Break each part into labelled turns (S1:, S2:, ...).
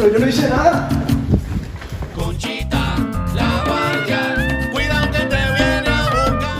S1: pero yo no hice nada.
S2: Conchita, la guardia, cuidado que te viene a buscar.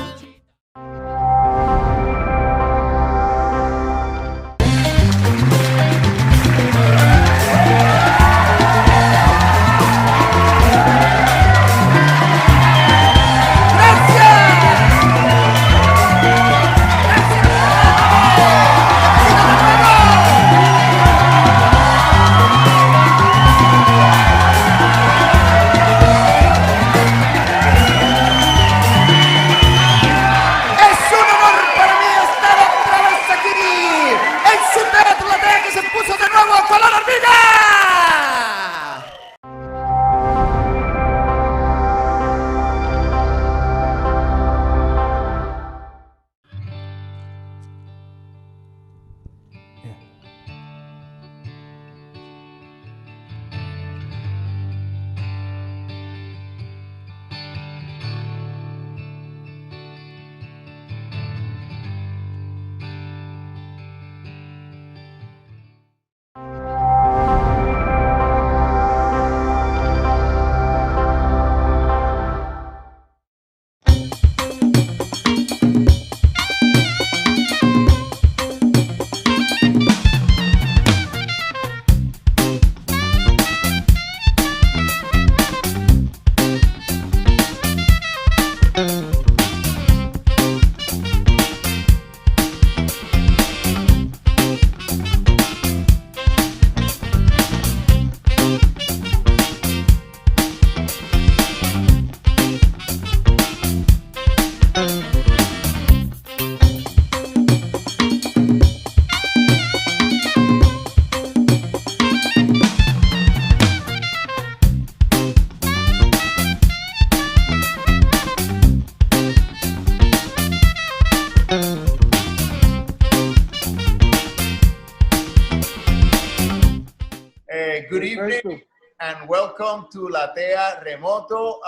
S3: Good evening and welcome to Latea Remoto.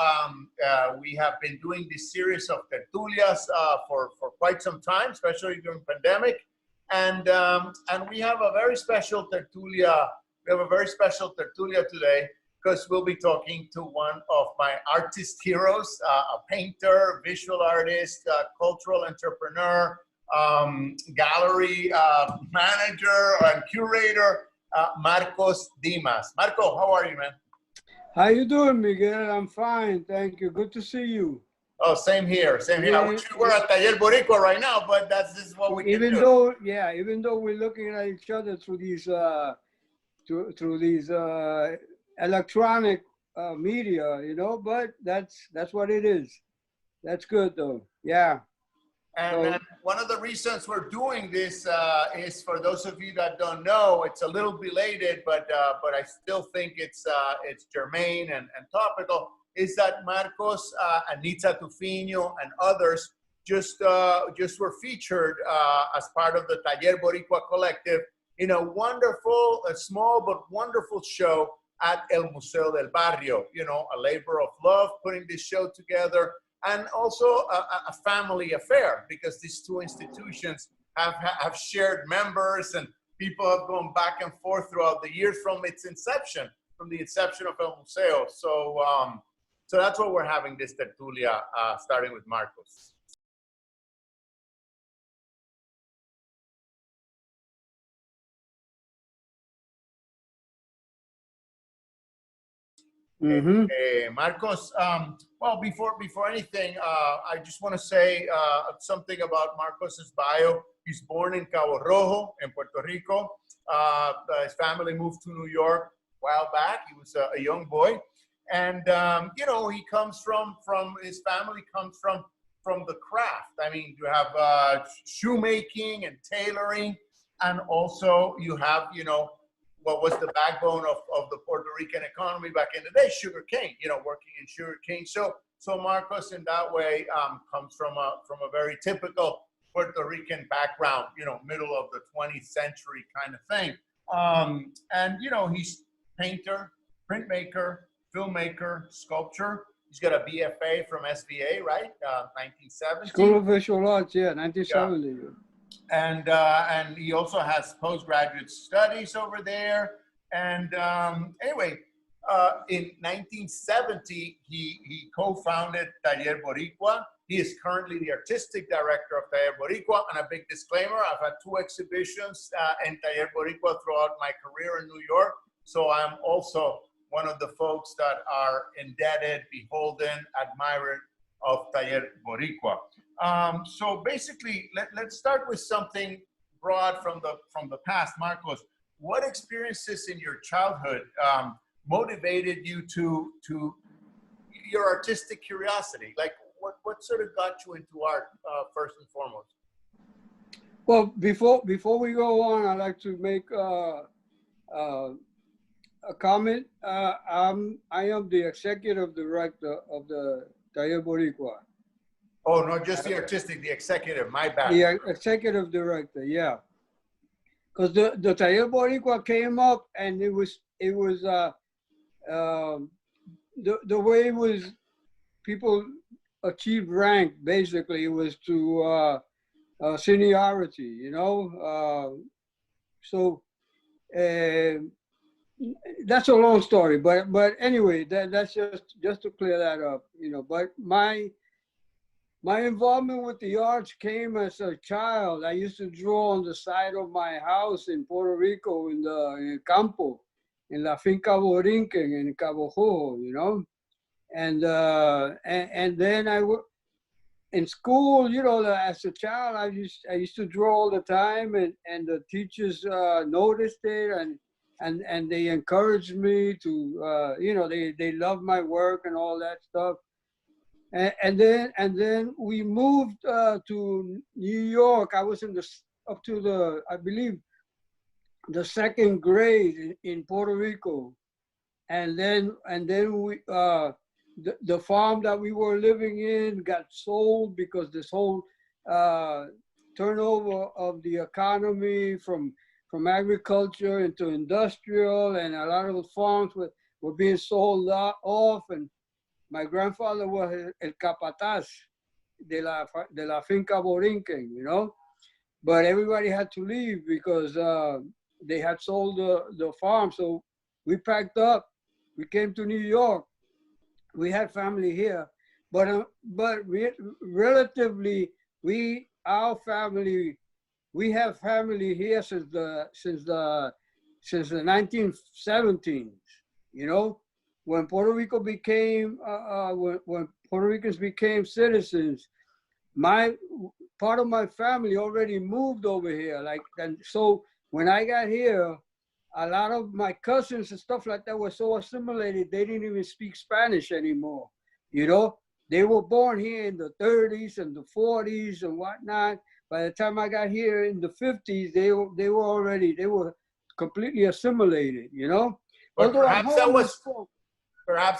S3: We have been doing this series of tertulias for quite some time, especially during pandemic. And we have a very special tertulia. We have a very special tertulia today because we'll be talking to one of my artist heroes, a painter, visual artist, cultural entrepreneur, gallery manager and curator, Marcos Dimas. Marco, how are you, man?
S4: How you doing, Miguel? I'm fine, thank you. Good to see you.
S3: Oh, same here, same here. I wish we were at Taller Boricua right now, but this is what we can do.
S4: Even though we're looking at each other through these electronic media, you know, but that's what it is. That's good though. Yeah.
S3: And one of the reasons we're doing this is, for those of you that don't know, it's a little belated, but I still think it's germane and topical, is that Marcos, Anita Tufino, and others just were featured as part of the Taller Boricua collective in a wonderful, a small but wonderful show at El Museo del Barrio. You know, a labor of love putting this show together. And also a family affair, because these two institutions have shared members, and people have gone back and forth throughout the years from its inception, from the inception of El Museo. So that's why we're having this tertulia, starting with Marcos. Marcos, well, before anything, I just want to say something about Marcos's bio. He's born in Cobo Rojo in Puerto Rico. His family moved to New York a while back. He was a young boy, and you know, he comes from his family comes from the craft. I mean, you have shoemaking and tailoring, and also you have, you know, what was the backbone of the Puerto Rican economy back in the day, sugar cane, you know, working in sugar cane. So Marcos in that way comes from a very typical Puerto Rican background, you know, middle of the 20th century kind of thing. And, you know, he's painter, printmaker, filmmaker, sculptor. He's got a BFA from SVA, right? 1970.
S4: School of Visual Arts, yeah, 1970. Yeah.
S3: And he also has postgraduate studies over there. And anyway, in 1970, he co-founded Taller Boricua. He is currently the artistic director of Taller Boricua. And a big disclaimer, I've had 2 exhibitions in Taller Boricua throughout my career in New York. So I'm also one of the folks that are indebted, beholden, admirer of Taller Boricua. So basically, let's start with something broad from the past. Marcos, what experiences in your childhood motivated you to your artistic curiosity? Like what sort of got you into art first and foremost?
S4: Well, before we go on, I'd like to make a comment. I am the executive director of the Taller Boricua.
S3: Oh, not just the artistic, the executive. My bad.
S4: The executive director, yeah. Because the Taller Boricua came up, and it was the way it was, people achieved rank. Basically, it was to seniority, you know. So that's a long story, but anyway, that's just to clear that up, you know. But my involvement with the arts came as a child. I used to draw on the side of my house in Puerto Rico, in el campo, in la finca Borinquen, in Cobo Rojo, you know. And then in school, you know, as a child, I used to draw all the time, and the teachers noticed it, and they encouraged me to, you know, they loved my work and all that stuff. And then we moved to New York. I was up to the, I believe, the 2nd grade in Puerto Rico, and then we the farm that we were living in got sold because this whole turnover of the economy from agriculture into industrial, and a lot of the farms were being sold off. And my grandfather was el capataz de la finca Borinquen, you know, but everybody had to leave because they had sold the farm. So we packed up, we came to New York. We had family here, but relatively, we have family here since the 1917s, you know. When Puerto Rico became, when Puerto Ricans became citizens, part of my family already moved over here. And so when I got here, a lot of my cousins and stuff like that were so assimilated, they didn't even speak Spanish anymore. You know, they were born here in the 30s and the 40s and whatnot. By the time I got here in the 50s, they were completely assimilated, you know.
S3: But perhaps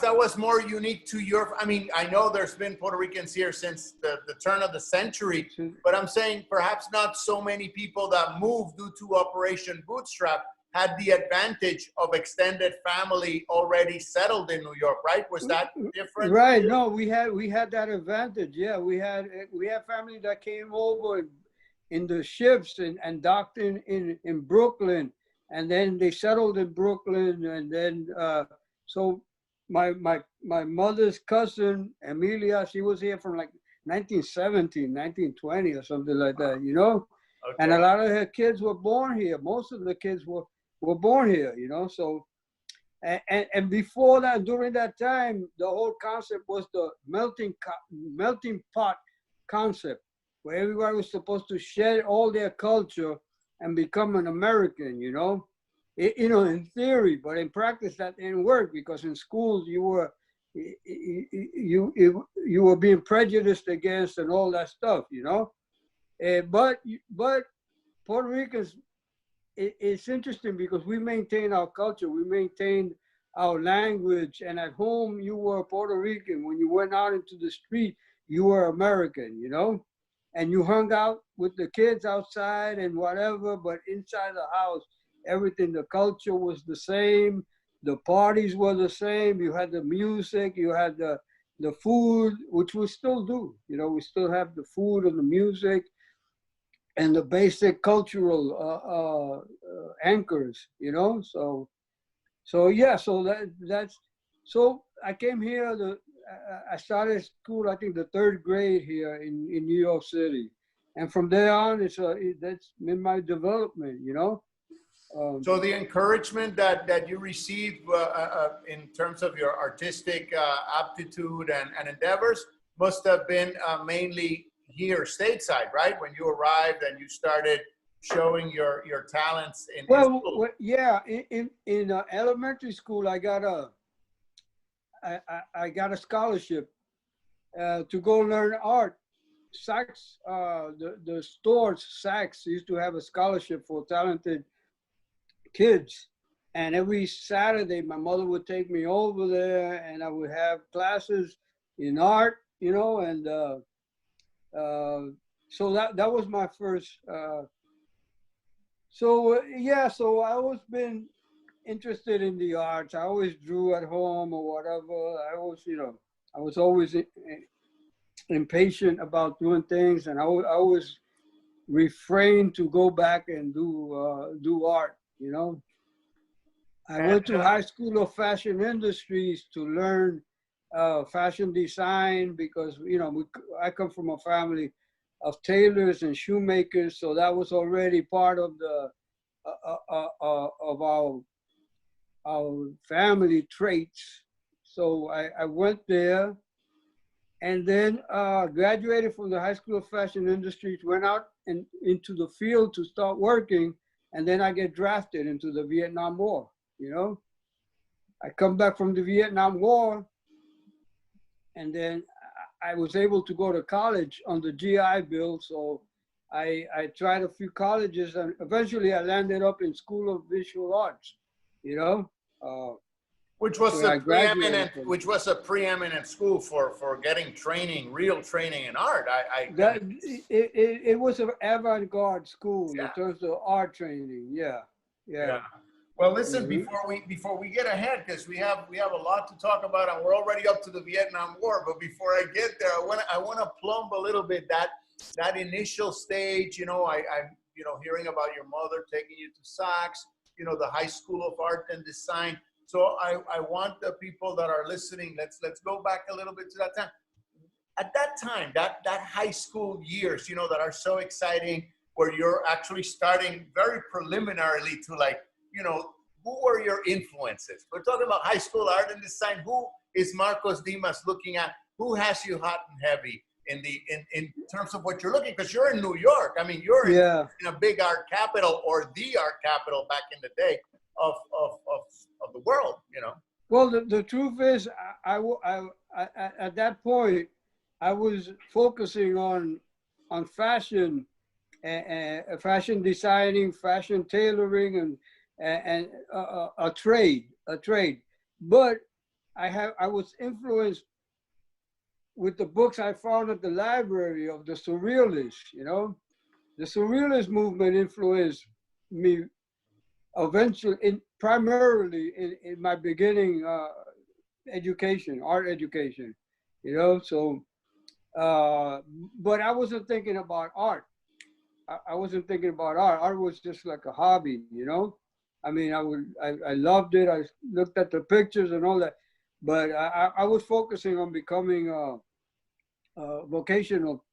S3: that was more unique to your, I mean, I know there's been Puerto Ricans here since the turn of the century, but I'm saying perhaps not so many people that moved due to Operation Bootstrap had the advantage of extended family already settled in New York, right? Was that different?
S4: Right. No, we had that advantage. Yeah, we had family that came over in the ships and docked in Brooklyn, and then they settled in Brooklyn, and then so my mother's cousin Emilia, she was here from like 1917, 1920 or something like that, you know. Okay. And a lot of her kids were born here. Most of the kids were born here, you know. So, and before that, during that time, the whole concept was the melting pot concept, where everybody was supposed to shed all their culture and become an American, you know. You know, in theory, but in practice that didn't work, because in schools you were being prejudiced against and all that stuff, you know. But Puerto Ricans, it's interesting because we maintain our culture, we maintain our language, and at home you were Puerto Rican. When you went out into the street, you were American, you know, and you hung out with the kids outside and whatever, but inside the house, everything, the culture was the same, the parties were the same, you had the music, you had the food, which we still do, you know, we still have the food and the music and the basic cultural anchors, you know. So So yeah, so that's so I came here. I started school, I think the third grade here in New York City, and from there on, that's been my development, you know.
S3: So the encouragement that you received in terms of your artistic aptitude and endeavors must have been mainly here stateside, right? When you arrived and you started showing your talents in school.
S4: Well, yeah, in elementary school, I got a scholarship to go learn art. Saks, the stores, Saks used to have a scholarship for talented kids. And every Saturday, my mother would take me over there and I would have classes in art, you know, and so that was my first. Yeah, so I always been interested in the arts. I always drew at home or whatever. I was always impatient about doing things, and I always refrained to go back and do art, you know. I went to High School of Fashion Industries to learn fashion design because, you know, I come from a family of tailors and shoemakers, so that was already part of the of our family traits. So I went there, and then graduated from the High School of Fashion Industries, went out into the field to start working, and then I get drafted into the Vietnam War, you know. I come back from the Vietnam War, and then I was able to go to college on the GI Bill, so I tried a few colleges, and eventually I landed up in School of Visual Arts, you know.
S3: Which was a preeminent school for getting training, real training in art.
S4: It was an avant-garde school in terms of art training. Yeah.
S3: Well, listen, before we get ahead, because we have a lot to talk about, and we're already up to the Vietnam War. But before I get there, I want to plumb a little bit that initial stage. You know, I'm hearing about your mother taking you to Saks, you know, the High School of Art and Design. So I want the people that are listening, let's go back a little bit to that time. At that time, that high school years, you know, that are so exciting, where you're actually starting very preliminarily to, like, you know, who were your influences? We're talking about high school art and design. Who is Marcos Dimas looking at? Who has you hot and heavy in terms of what you're looking? Because you're in New York. I mean, you're in a big art capital, or the art capital back in the day of the world, you know.
S4: Well, the truth is, I at that point, I was focusing on fashion and fashion designing, fashion tailoring, and a trade. But I was influenced with the books I found at the library of the Surrealists. You know, the Surrealist movement influenced me eventually, primarily in my beginning education, art education, you know. So, but I wasn't thinking about art. I wasn't thinking about art. Art was just like a hobby, you know. I mean, I loved it. I looked at the pictures and all that, but I was focusing on becoming vocational,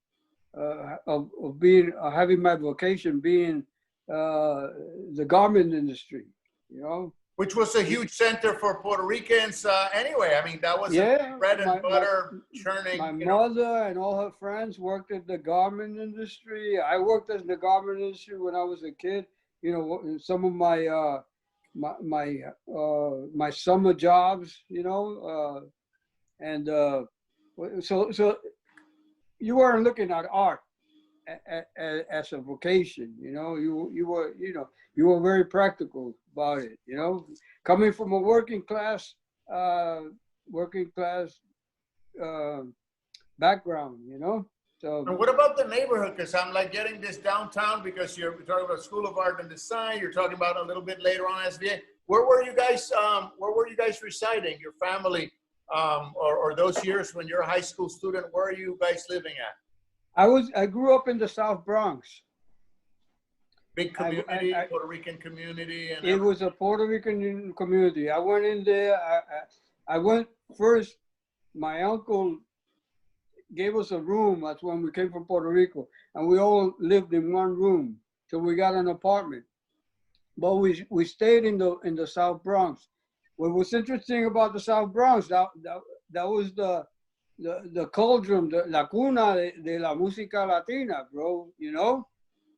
S4: of being having my vocation being the garment industry, you know.
S3: Which was a huge center for Puerto Ricans anyway. I mean, that was bread and butter churning.
S4: My mother and all her friends worked at the garment industry. I worked in the garment industry when I was a kid. You know, some of my summer jobs, you know, and so you weren't looking at art as a vocation, you know. You were very practical about it, you know, coming from a working class background, you know. So,
S3: and what about the neighborhood? Because I'm like getting this downtown, because you're talking about School of Art and Design. You're talking about a little bit later on SVA. Where were you guys? Where were you guys residing? Your family, or those years when you're a high school student? Where are you guys living at?
S4: I grew up in the South Bronx.
S3: Big community, Puerto Rican community. And
S4: it was a Puerto Rican community. I went in there. I went first. My uncle gave us a room. That's when we came from Puerto Rico, and we all lived in one room. So we got an apartment. But we stayed in the South Bronx. What was interesting about the South Bronx, that was the cauldron, la cuna de la música latina, bro. You know,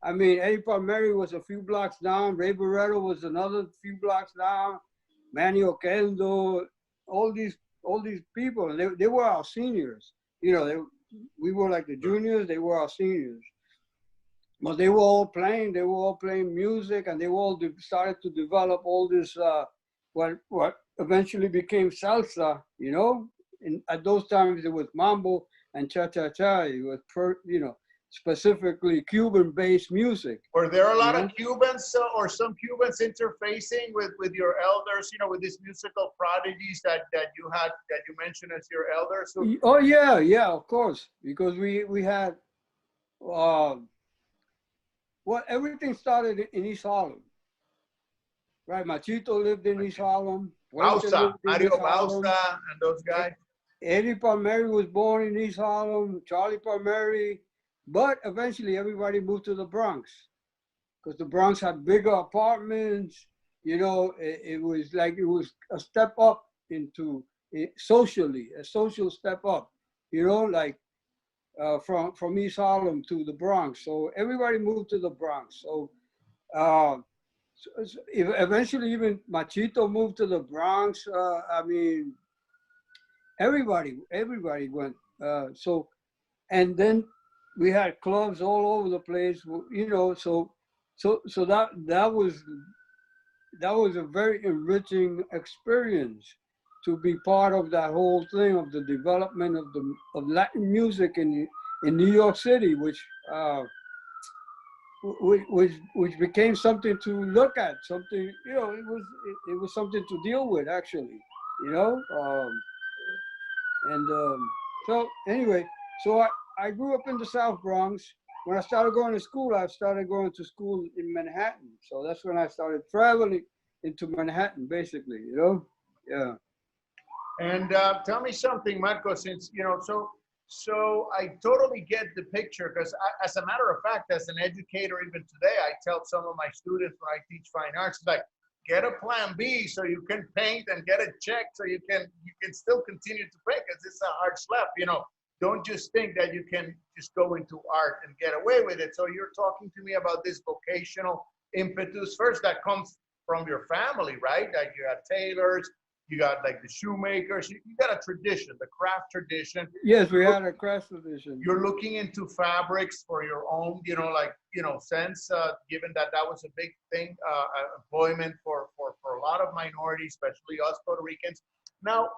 S4: I mean, Eddie Palmieri was a few blocks down. Ray Barretto was another few blocks down. Manny Oquendo, all these people. They were our seniors. You know, we were like the juniors. They were our seniors. But they were all playing. They were all playing music, and they all started to develop all this what eventually became salsa. You know, and at those times it was mambo and cha-cha-cha. It was specifically Cuban-based music.
S3: Were there a lot of Cubans or some Cubans interfacing with your elders, with these musical prodigies that you mentioned as your elders? So,
S4: oh yeah, of course, because we had everything started in East Harlem. Right, Machito lived in East Harlem.
S3: Mario Bausa and those guys.
S4: Eddie Palmieri was born in East Harlem, Charlie Palmieri. But eventually everybody moved to the Bronx because the Bronx had bigger apartments. You know, it was a step up into socially, a social step up, from East Harlem to the Bronx. So everybody moved to the Bronx. So eventually even Machito moved to the Bronx. I mean, everybody went. And then we had clubs all over the place, so that was a very enriching experience to be part of that whole thing of the development of Latin music in New York City, which became something to look at, something, it was something to deal with actually, so anyway, so I grew up in the South Bronx. When I started going to school, in Manhattan. So that's when I started traveling into Manhattan, basically, Yeah.
S3: And tell me something, Marco, since, so I totally get the picture because as a matter of fact, as an educator, even today, I tell some of my students when I teach fine arts, like, get a plan B so you can paint and get a check so you can still continue to paint because it's a hard slap, Don't just think that you can just go into art and get away with it. So you're talking to me about this vocational impetus first that comes from your family, right? Like you got tailors, you got like the shoemakers, you got a tradition, the craft tradition.
S4: Yes, we had a craft tradition.
S3: You're looking into fabrics for your own, sense, given that was a big thing, employment for a lot of minorities, especially us Puerto Ricans. Now,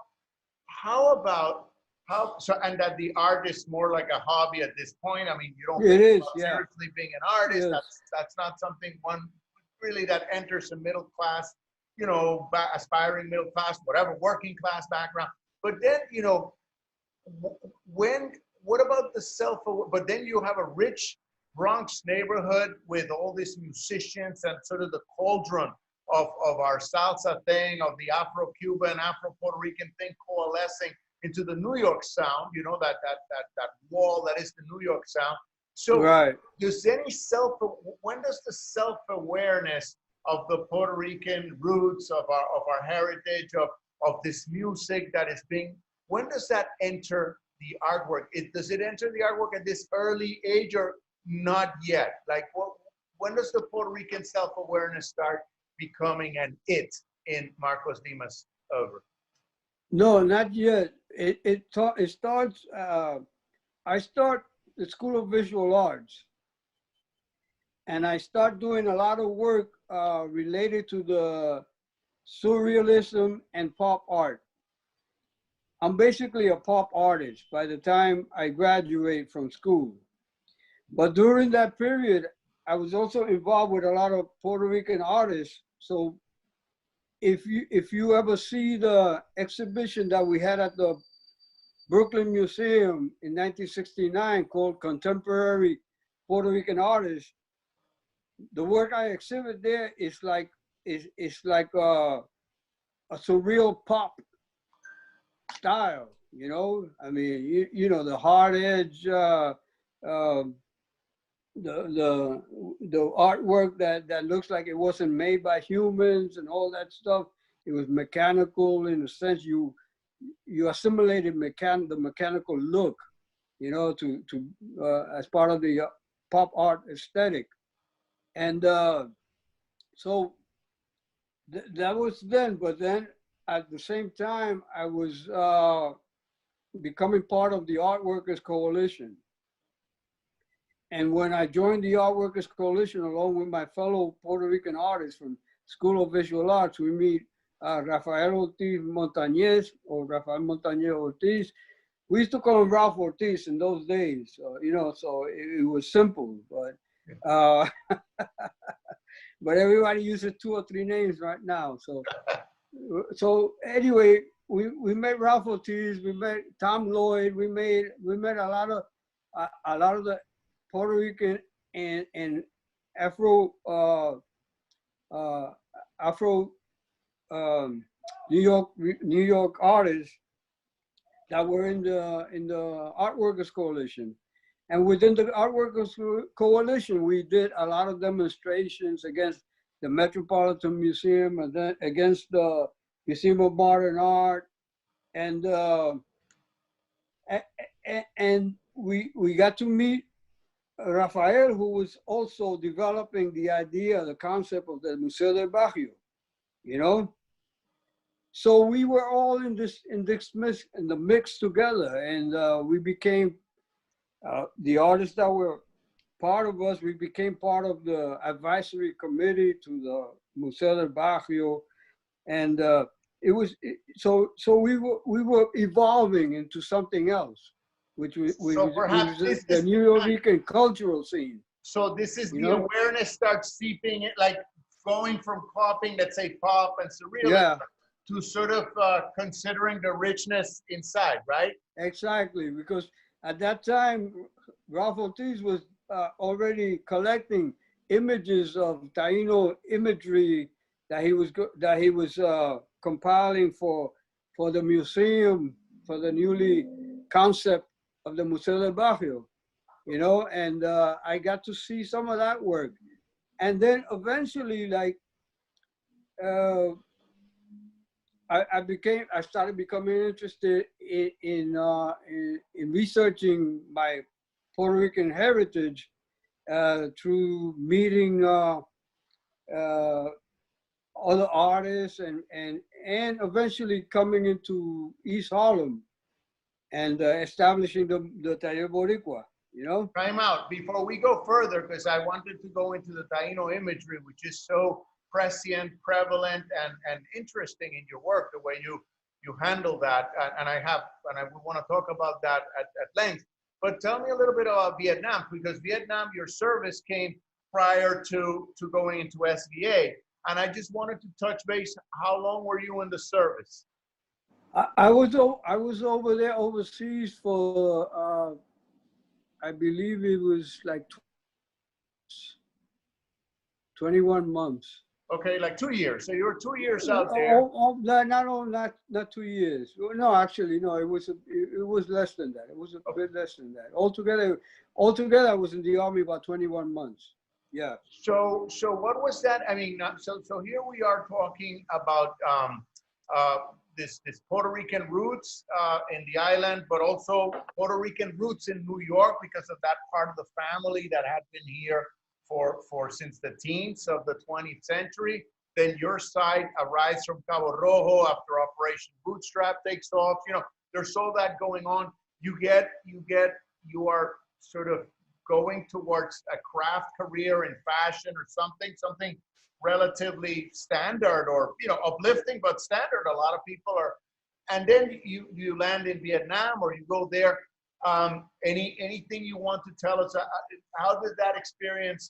S3: and that the art is more like a hobby at this point. I mean, you don't seriously being an artist. Yes. That's not something one really that enters a middle class, aspiring middle class, whatever, working class background. But then, what about but then you have a rich Bronx neighborhood with all these musicians and sort of the cauldron of our salsa thing, of the Afro-Cuban, Afro-Puerto Rican thing coalescing into the New York sound, that wall that is the New York sound. So
S4: right.
S3: When does the self-awareness of the Puerto Rican roots, of our heritage, of this music that is when does that enter the artwork? Does it enter the artwork at this early age or not yet? Like, when does the Puerto Rican self-awareness start becoming an it in Marcos Dimas' over?
S4: No, not yet. It starts. I start the School of Visual Arts, and I start doing a lot of work related to the surrealism and pop art. I'm basically a pop artist by the time I graduate from school. But during that period, I was also involved with a lot of Puerto Rican artists. So if you ever see the exhibition that we had at the Brooklyn Museum in 1969 called Contemporary Puerto Rican Artists, the work I exhibit there is like it's like a surreal pop style, you know. I mean, you know, the hard edge, um, the artwork that looks like it wasn't made by humans and all that stuff. It was mechanical in a sense. You assimilated the mechanical look, you know, to as part of the pop art aesthetic, and so that was then. But then at the same time, I was becoming part of the Art Workers Coalition. And when I joined the Art Workers Coalition, along with my fellow Puerto Rican artists from School of Visual Arts, we meet Rafael Ortiz Montañez, or Rafael Montañez Ortiz. We used to call him Ralph Ortiz in those days, you know, so it was simple. But but everybody uses 2 or 3 names right now. So anyway, we met Ralph Ortiz, we met Tom Lloyd, we met a lot of the Puerto Rican and Afro New York artists that were in the Art Workers Coalition. And within the Art Workers Coalition, we did a lot of demonstrations against the Metropolitan Museum and then against the Museum of Modern Art, and we got to meet Rafael, who was also developing the idea, the concept of the Museo del Barrio, you know. So we were all in the mix together, and we became the artists that were part of us. We became part of the advisory committee to the Museo del Barrio, and so we were evolving into something else, which was the New York cultural scene.
S3: So this is the
S4: know?
S3: awareness starts seeping it, like going from popping, let's say pop and surrealism,
S4: Yeah,
S3: to sort of considering the richness inside, right?
S4: exactly. Because at that time, Ralph Ortiz was already collecting images of Taino imagery that he was compiling for the museum, for the newly concept of the Museo del Barrio, you know, and I got to see some of that work. And then eventually, like, I started becoming interested in researching my Puerto Rican heritage through meeting other artists and eventually coming into East Harlem and establishing the Taller Boricua, you know?
S3: Time out. Before we go further, because I wanted to go into the Taino imagery, which is so prescient, prevalent, and interesting in your work, the way you handle that. And I want to talk about that at length. But tell me a little bit about Vietnam, because Vietnam, your service came prior to going into SVA. And I just wanted to touch base. How long were you in the service?
S4: I was over there overseas for I believe it was like 21 months.
S3: Okay, like 2 years. So you were 2 years out there.
S4: Not 2 years. No, actually, no. It was less than that. It was a bit less than that. Altogether, I was in the army about 21 months. Yeah.
S3: So what was that? I mean, so here we are talking about this Puerto Rican roots in the island, but also Puerto Rican roots in New York because of that part of the family that had been here for since the teens of the 20th century. Then your side arrives from Cobo Rojo after Operation Bootstrap takes off. You know, there's all that going on. You are sort of going towards a craft career in fashion or something relatively standard, or, you know, uplifting, but standard. A lot of people are, and then you land in Vietnam, or you go there. Anything you want to tell us? How did that experience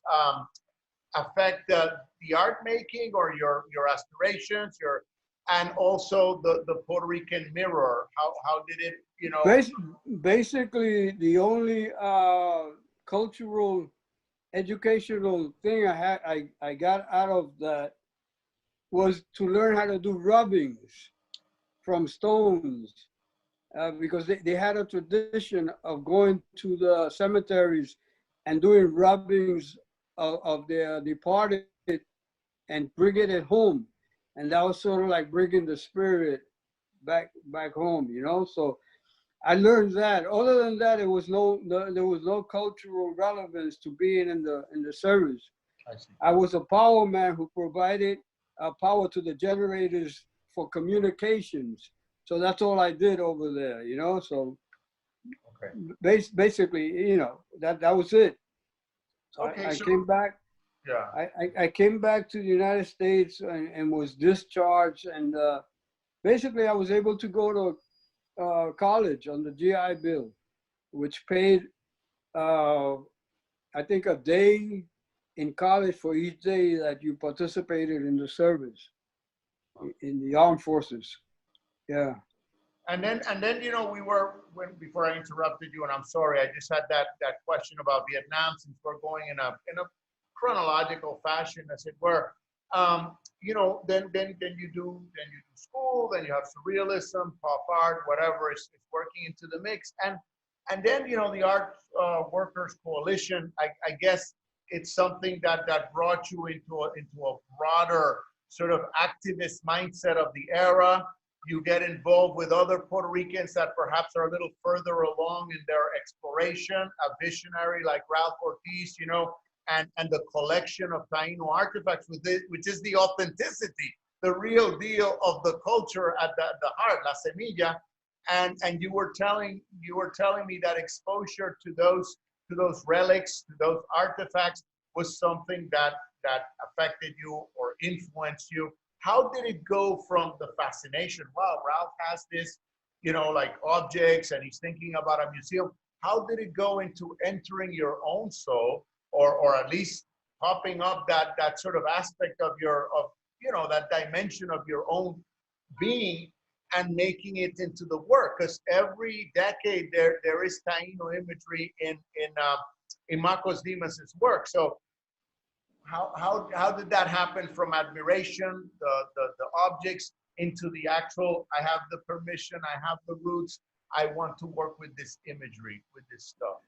S3: affect the art making, or your aspirations, and also the Puerto Rican mirror? How did it, you know?
S4: Basically, the only cultural educational thing I got out of that was to learn how to do rubbings from stones, because they had a tradition of going to the cemeteries and doing rubbings of their departed and bringing it home. And that was sort of like bringing the spirit back home, you know? So I learned that. Other than that, there was no cultural relevance to being in the service. I was a power man who provided power to the generators for communications. So that's all I did over there, you know? So basically, you know, that was it. So I came back.
S3: Yeah.
S4: I came back to the United States and was discharged. And basically, I was able to go to college on the GI Bill, which paid, I think, a day in college for each day that you participated in the service in the armed forces. Yeah.
S3: And then you know, before I interrupted you, and I'm sorry, I just had that question about Vietnam, since we're going in a chronological fashion, as it were. You know, then you do school, then you have surrealism, pop art, whatever is working into the mix, and then, you know, the Art Workers Coalition. I guess it's something that brought you into a broader sort of activist mindset of the era. You get involved with other Puerto Ricans that perhaps are a little further along in their exploration, a visionary like Ralph Ortiz, you know, and the collection of Taino artifacts, which is the authenticity, the real deal of the culture at the heart, la semilla. And you were telling me that exposure to those relics, to those artifacts, was something that affected you or influenced you. How did it go from the fascination? Wow, Ralph has this, you know, like objects, and he's thinking about a museum. How did it go into entering your own soul, or at least popping up that sort of aspect of you know, that dimension of your own being, and making it into the work? Because every decade there is Taino imagery in Marcos Dimas's work. So how did that happen from admiration, the objects, into the actual, I have the permission, I have the roots, I want to work with this imagery, with this stuff?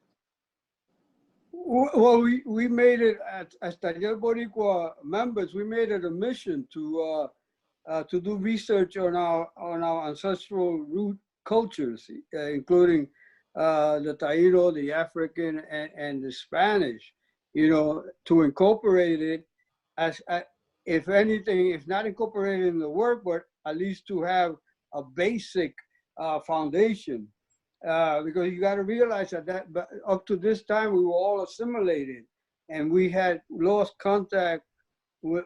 S4: Well, we made it as Taller Boricua members. We made it a mission to do research on our ancestral root cultures, including the Taino, the African, and the Spanish. You know, to incorporate it as, if anything, if not incorporated in the work, but at least to have a basic foundation. Because you got to realize that up to this time we were all assimilated, and we had lost contact with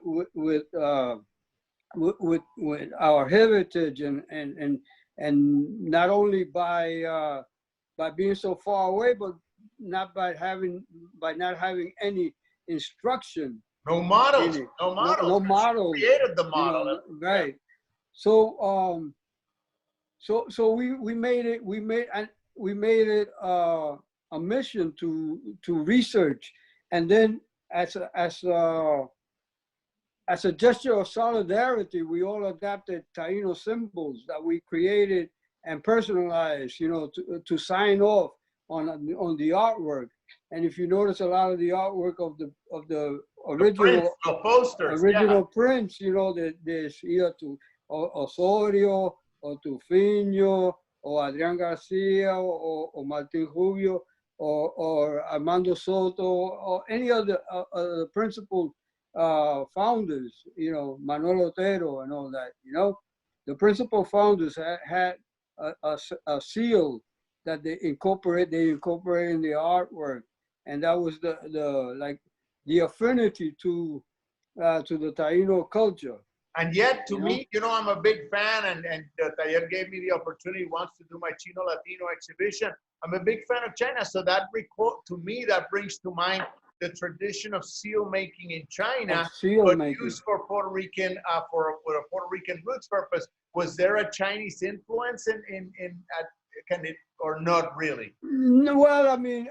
S4: our heritage, and not only by being so far away, but not having any instruction.
S3: No models.
S4: No models.
S3: Created the model.
S4: You know, right. Yeah. So so we made it a mission to research, and then as a gesture of solidarity, we all adapted Taino symbols that we created and personalized, you know, to sign off on the artwork. And if you notice, a lot of the artwork of the original
S3: posters,
S4: prints, you know, there's either to Osorio or Tufiño or Adrián Garcia or Martín Rubio or Armando Soto or any of the principal founders, you know, Manuel Otero and all that, you know. The principal founders had a seal that they incorporate in the artwork, and that was the affinity to the Taino culture.
S3: And yet, to me, you know, I'm a big fan, and Taller gave me the opportunity once to do my Chino Latino exhibition. I'm a big fan of China, so that to me, that brings to mind the tradition of seal making in China, but used for Puerto Rican, for a Puerto Rican roots purpose. Was there a Chinese influence can it, or not really?
S4: No, well, I mean,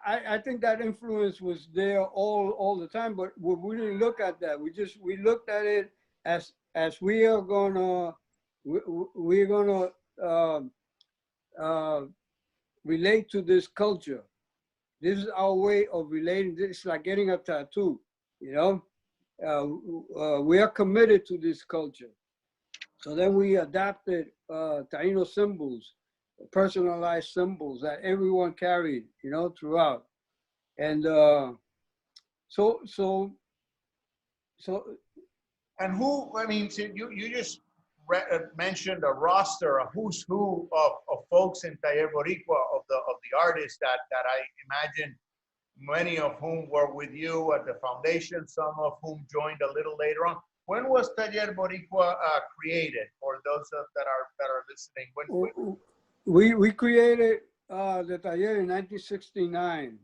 S4: I think that influence was there all the time, but we didn't look at that. We looked at it as we're gonna relate to this culture. This is our way of relating. It's like getting a tattoo, you know. We are committed to this culture. So then we adapted Taino symbols, personalized symbols that everyone carried, you know, throughout. And so.
S3: And who, I mean, so you just mentioned a roster, a who's who of folks in Taller Boricua, of the artists that I imagine many of whom were with you at the foundation, some of whom joined a little later on. When was Taller Boricua created? For those that are listening,
S4: we created the Taller in 1969,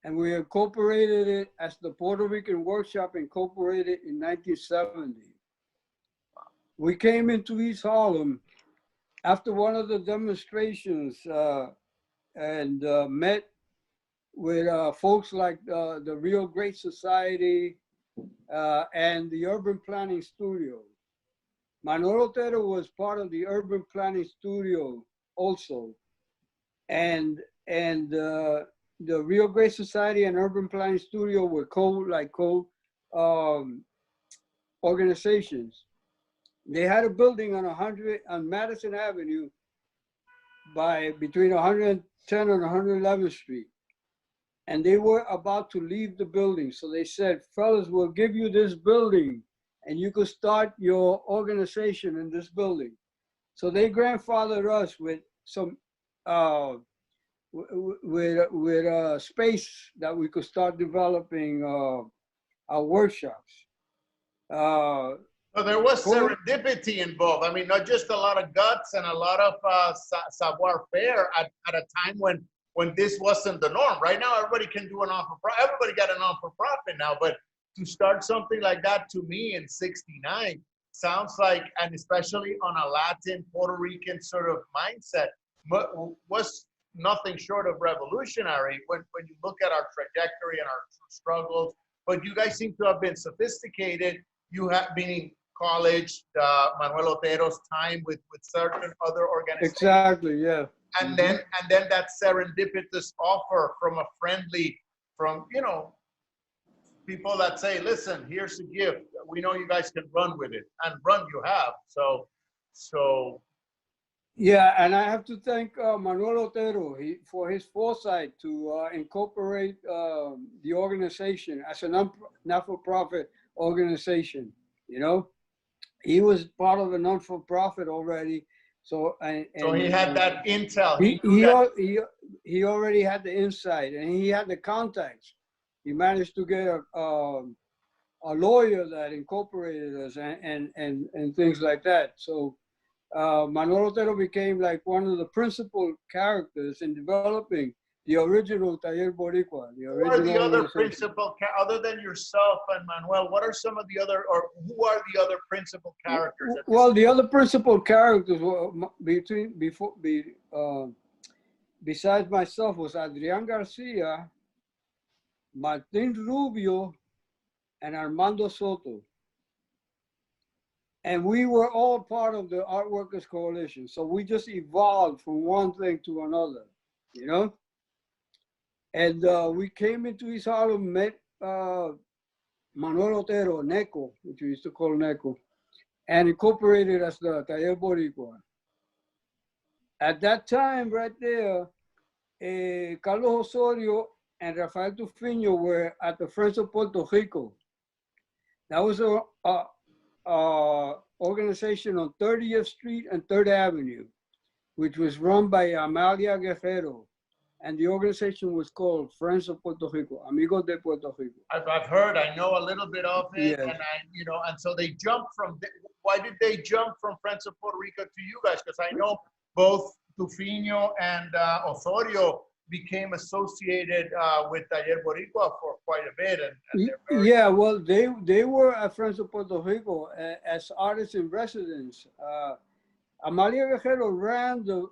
S4: and we incorporated it as the Puerto Rican Workshop incorporated in 1970. We came into East Harlem after one of the demonstrations and met with folks like the Real Great Society and the Urban Planning Studio. Manuel Otero was part of the Urban Planning Studio also. And the Real Great Society and Urban Planning Studio were organizations. They had a building on Madison Avenue between 110 and 111th Street. And they were about to leave the building. So they said, fellas, we'll give you this building and you could start your organization in this building. So they grandfathered us with some, with space that we could start developing our workshops.
S3: So there was serendipity involved. I mean, not just a lot of guts and a lot of savoir-faire at a time when this wasn't the norm. Right now, everybody can do a non-for-profit. Everybody got a non-for-profit now, but to start something like that, to me, in '69, sounds like, and especially on a Latin, Puerto Rican sort of mindset, was nothing short of revolutionary when you look at our trajectory and our struggles. But you guys seem to have been sophisticated. You have been in college, Manuel Otero's time with certain other organizations.
S4: Exactly, yeah.
S3: And then that serendipitous offer from a friendly, you know, people that say, listen, here's a gift. We know you guys can run with it, and run you have. So.
S4: Yeah, and I have to thank Manuel Otero for his foresight to incorporate the organization as a not-for-profit organization. You know, he was part of a non-for-profit already. So
S3: he had that intel.
S4: He already had the insight, and he had the contacts. He managed to get a lawyer that incorporated us and things like that. So Manuel Otero became like one of the principal characters in developing the original Taller Boricua.
S3: Who are the other principal, other than yourself and Manuel, what are some of the other, or who are the other principal characters?
S4: Well, the other principal characters were besides myself was Adrian Garcia, Martin Rubio, and Armando Soto. And we were all part of the Art Workers Coalition. So we just evolved from one thing to another, you know? And we came into East Harlem, met Manuel Otero, Neco, which we used to call Neco, and incorporated as the Taller Boricua. At that time, right there, Carlos Osorio and Rafael Tufino were at the Friends of Puerto Rico. That was a organization on 30th Street and 3rd Avenue, which was run by Amalia Guerrero. And the organization was called Friends of Puerto Rico, Amigos de Puerto Rico.
S3: I've heard, I know a little bit of it,
S4: yes.
S3: And so they jumped from, why did they jump from Friends of Puerto Rico to you guys? Because I know both Tufino and Osorio became associated with Taller Boricua for quite a bit.
S4: Yeah, well, they were at Friends of Puerto Rico as artists in residence. Amalia Guerrero ran the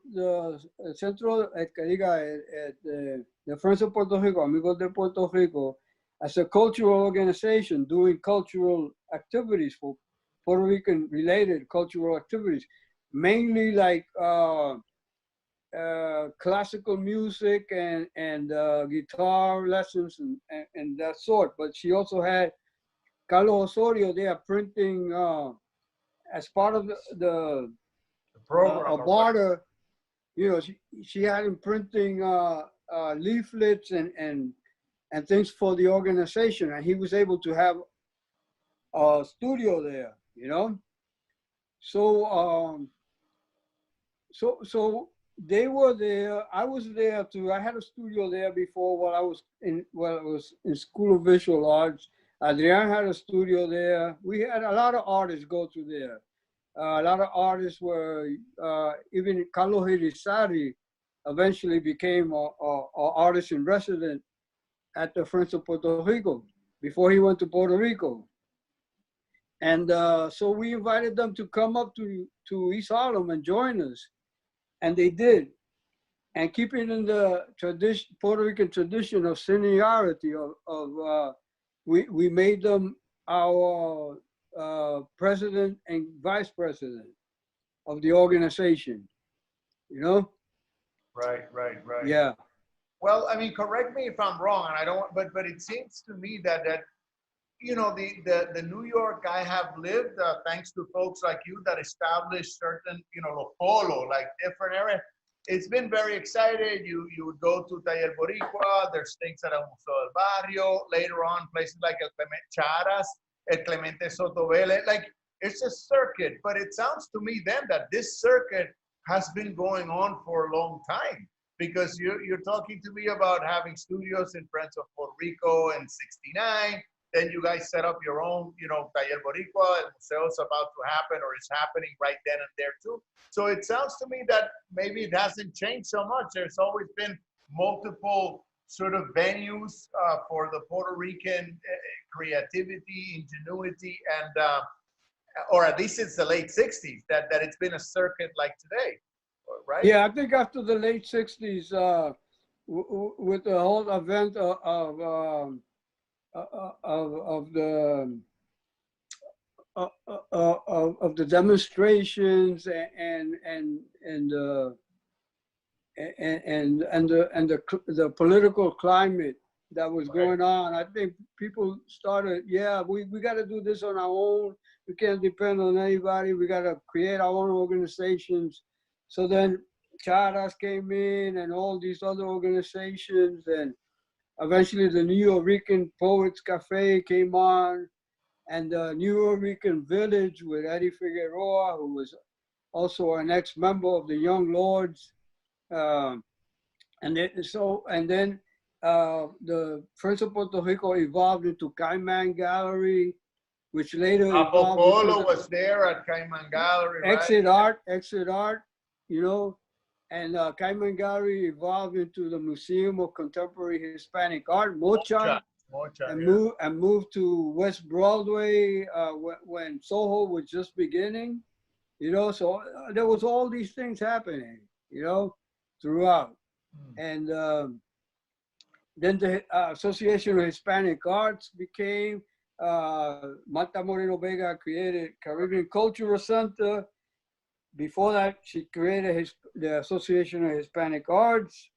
S4: Centro the Friends of Puerto Rico, Amigos de Puerto Rico, as a cultural organization doing cultural activities for Puerto Rican related cultural activities, mainly like classical music and guitar lessons and that sort. But she also had Carlos Osorio there printing as part of the
S3: program
S4: a barter. You know, she had him printing leaflets and things for the organization, and he was able to have a studio there. You know, so so they were there. I was there too. I had a studio there before while I was in School of Visual Arts. Adrian had a studio there. We had a lot of artists go through there. A lot of artists were, even Carlos Irizarry eventually became a artist in residence at the Friends of Puerto Rico before he went to Puerto Rico. And so we invited them to come up to East Harlem and join us. And they did. And keeping in the tradition, Puerto Rican tradition of seniority, we made them our president and vice president of the organization, you know?
S3: Right.
S4: Yeah.
S3: Well, I mean, correct me if I'm wrong, and I don't, but it seems to me that you know, the New York I have lived, thanks to folks like you that established certain, you know, lo polo, like different areas. It's been very excited. You would go to Taller Boricua. There's things at El Museo del Barrio. Later on, places like El Clemente Charas, El Clemente Sotovele. Like, it's a circuit. But it sounds to me then that this circuit has been going on for a long time, because you're talking to me about having studios in Friends of Puerto Rico in '69. Then you guys set up your own, you know, Taller Boricua. El museo is about to happen, or is happening right then and there too. So it sounds to me that maybe it hasn't changed so much. There's always been multiple sort of venues for the Puerto Rican creativity, ingenuity, and or at least since the late '60s that it's been a circuit like today, right?
S4: Yeah, I think after the late '60s, with the whole event of the demonstrations and the political climate that was going on, I think people started, yeah, we got to do this on our own. We can't depend on anybody. We got to create our own organizations. So then Charas came in and all these other organizations, and eventually the New York Poets Cafe came on, and the New York Village with Eddie Figueroa, who was also an ex-member of the Young Lords. And then the Friends of Puerto Rico evolved into Cayman Gallery, which later
S3: Apopolo was there at Cayman Gallery, right?
S4: Exit Art, you know, and Cayman Gallery evolved into the Museum of Contemporary Hispanic Art, Mocha, and moved to West Broadway when Soho was just beginning, you know. So there was all these things happening, you know, throughout. And then the Association of Hispanic Arts became, Marta Moreno Vega created Caribbean Cultural Center. Before that, she created the Association of Hispanic Arts.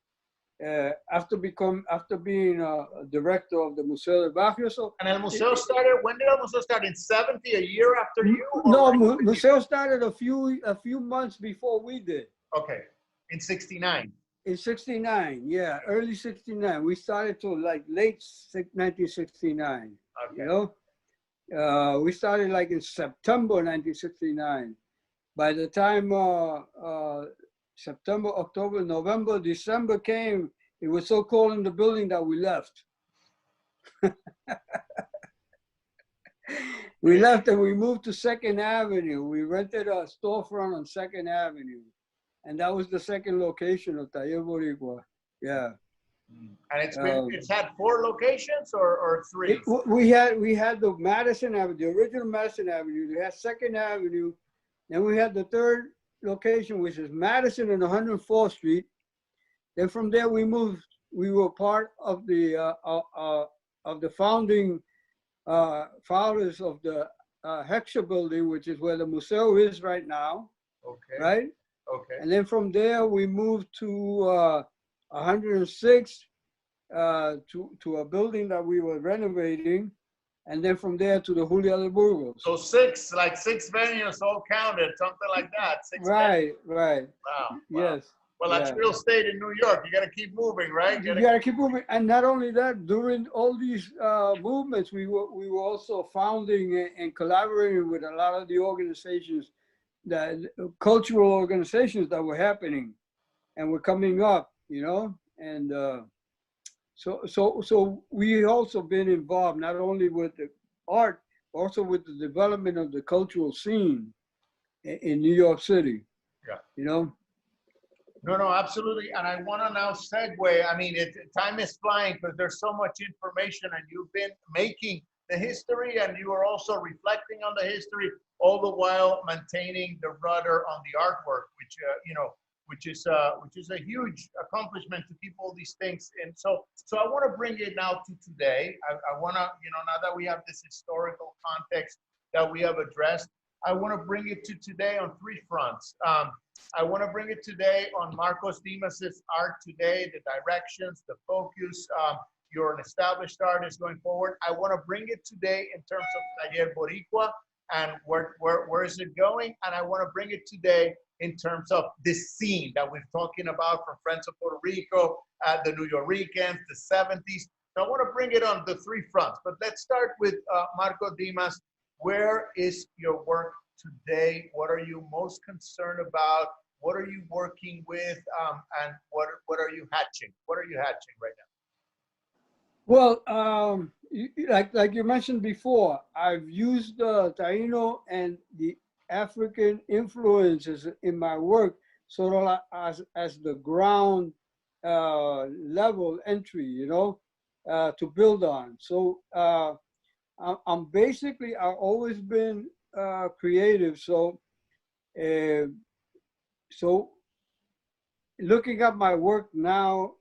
S4: After being a director of the Museo del Barrio. So,
S3: and El Museo started, when did El Museo start? In '70, a year after you?
S4: No, Museo started a few months before we did.
S3: Okay, in '69.
S4: In '69, yeah, early '69. We started to like late 1969. Okay. You know, we started like in September 1969. By the time September, October, November, December came, it was so cold in the building that we left. We left and we moved to 2nd Avenue. We rented a storefront on 2nd Avenue. And that was the second location of Taller Boricua. Yeah.
S3: And it's had 4 locations or 3?
S4: We had the Madison Avenue, the original Madison Avenue. We had 2nd Avenue. Then we had the third location, which is Madison and 104th Street. Then from there we moved. We were part of the founding founders of the Hexa building, which is where the museo is right now.
S3: Okay.
S4: Right.
S3: Okay.
S4: And then from there we moved to 106 to a building that we were renovating, and then from there to the Julia de Burgos.
S3: So six venues all counted, something like that. Six
S4: Right,
S3: venues.
S4: right.
S3: Wow.
S4: Yes.
S3: Well, that's real estate in New York. You got to keep moving, right?
S4: You got to keep moving, and not only that, during all these movements, we were also founding and collaborating with a lot of the organizations, that cultural organizations that were happening, and were coming up, you know, and so we also been involved not only with the art, also with the development of the cultural scene in New York City.
S3: Yeah.
S4: You know.
S3: No, absolutely. And I want to now segue. I mean, time is flying because there's so much information, and you've been making the history, and you are also reflecting on the history, all the while maintaining the rudder on the artwork, which which is a huge accomplishment to keep all these things. And so I want to bring it now to today. I want to, now that we have this historical context that we have addressed, I want to bring it to today on three fronts. I want to bring it today on Marcos Dimas's art today, the directions, the focus. You're an established artist going forward. I want to bring it today in terms of Taller Boricua and where is it going? And I want to bring it today in terms of this scene that we're talking about from Friends of Puerto Rico, the New Yorkers, the 70s. So I want to bring it on the three fronts. But let's start with Marco Dimas. Where is your work today? What are you most concerned about? What are you working with? And what are you hatching? What are you hatching right now?
S4: Well, like you mentioned before, I've used the Taino and the African influences in my work sort of as the ground level entry, to build on. So I'm basically, I've always been creative. So looking at my work now,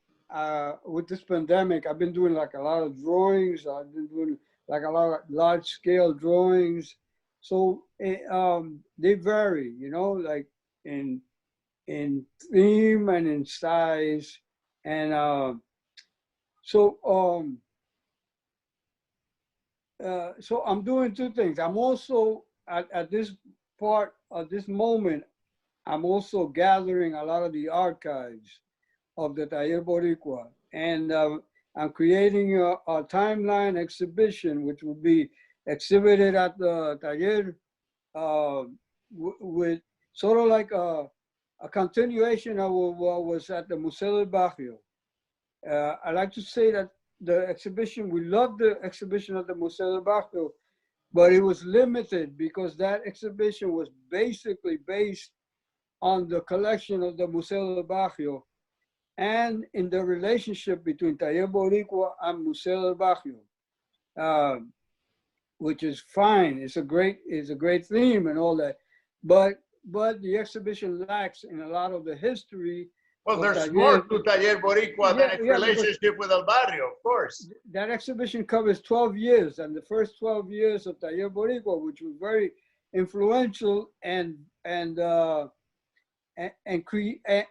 S4: with this pandemic, I've been doing like a lot of drawings. I've been doing like a lot of large scale drawings. So they vary, like in theme and in size. And so I'm doing two things. I'm also at this moment, I'm also gathering a lot of the archives of the Taller Boricua, and I'm creating a timeline exhibition, which will be exhibited at the Taller with sort of like a continuation of what was at the Museo del Barrio. I like to say that the exhibition, we loved the exhibition at the Museo del Barrio, but it was limited because that exhibition was basically based on the collection of the Museo del Barrio and in the relationship between Taller Boricua and Museo del Barrio, which is fine. It's a great theme and all that, but the exhibition lacks in a lot of the history.
S3: Well, there's more to Taller Boricua than its relationship with El Barrio, of course.
S4: That exhibition covers 12 years, and the first 12 years of Taller Boricua, which was very influential and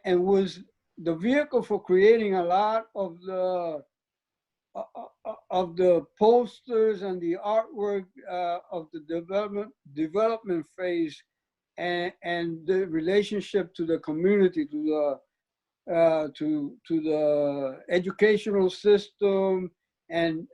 S4: was the vehicle for creating a lot of the posters and the artwork of the development phase, and the relationship to the community, to the educational system, and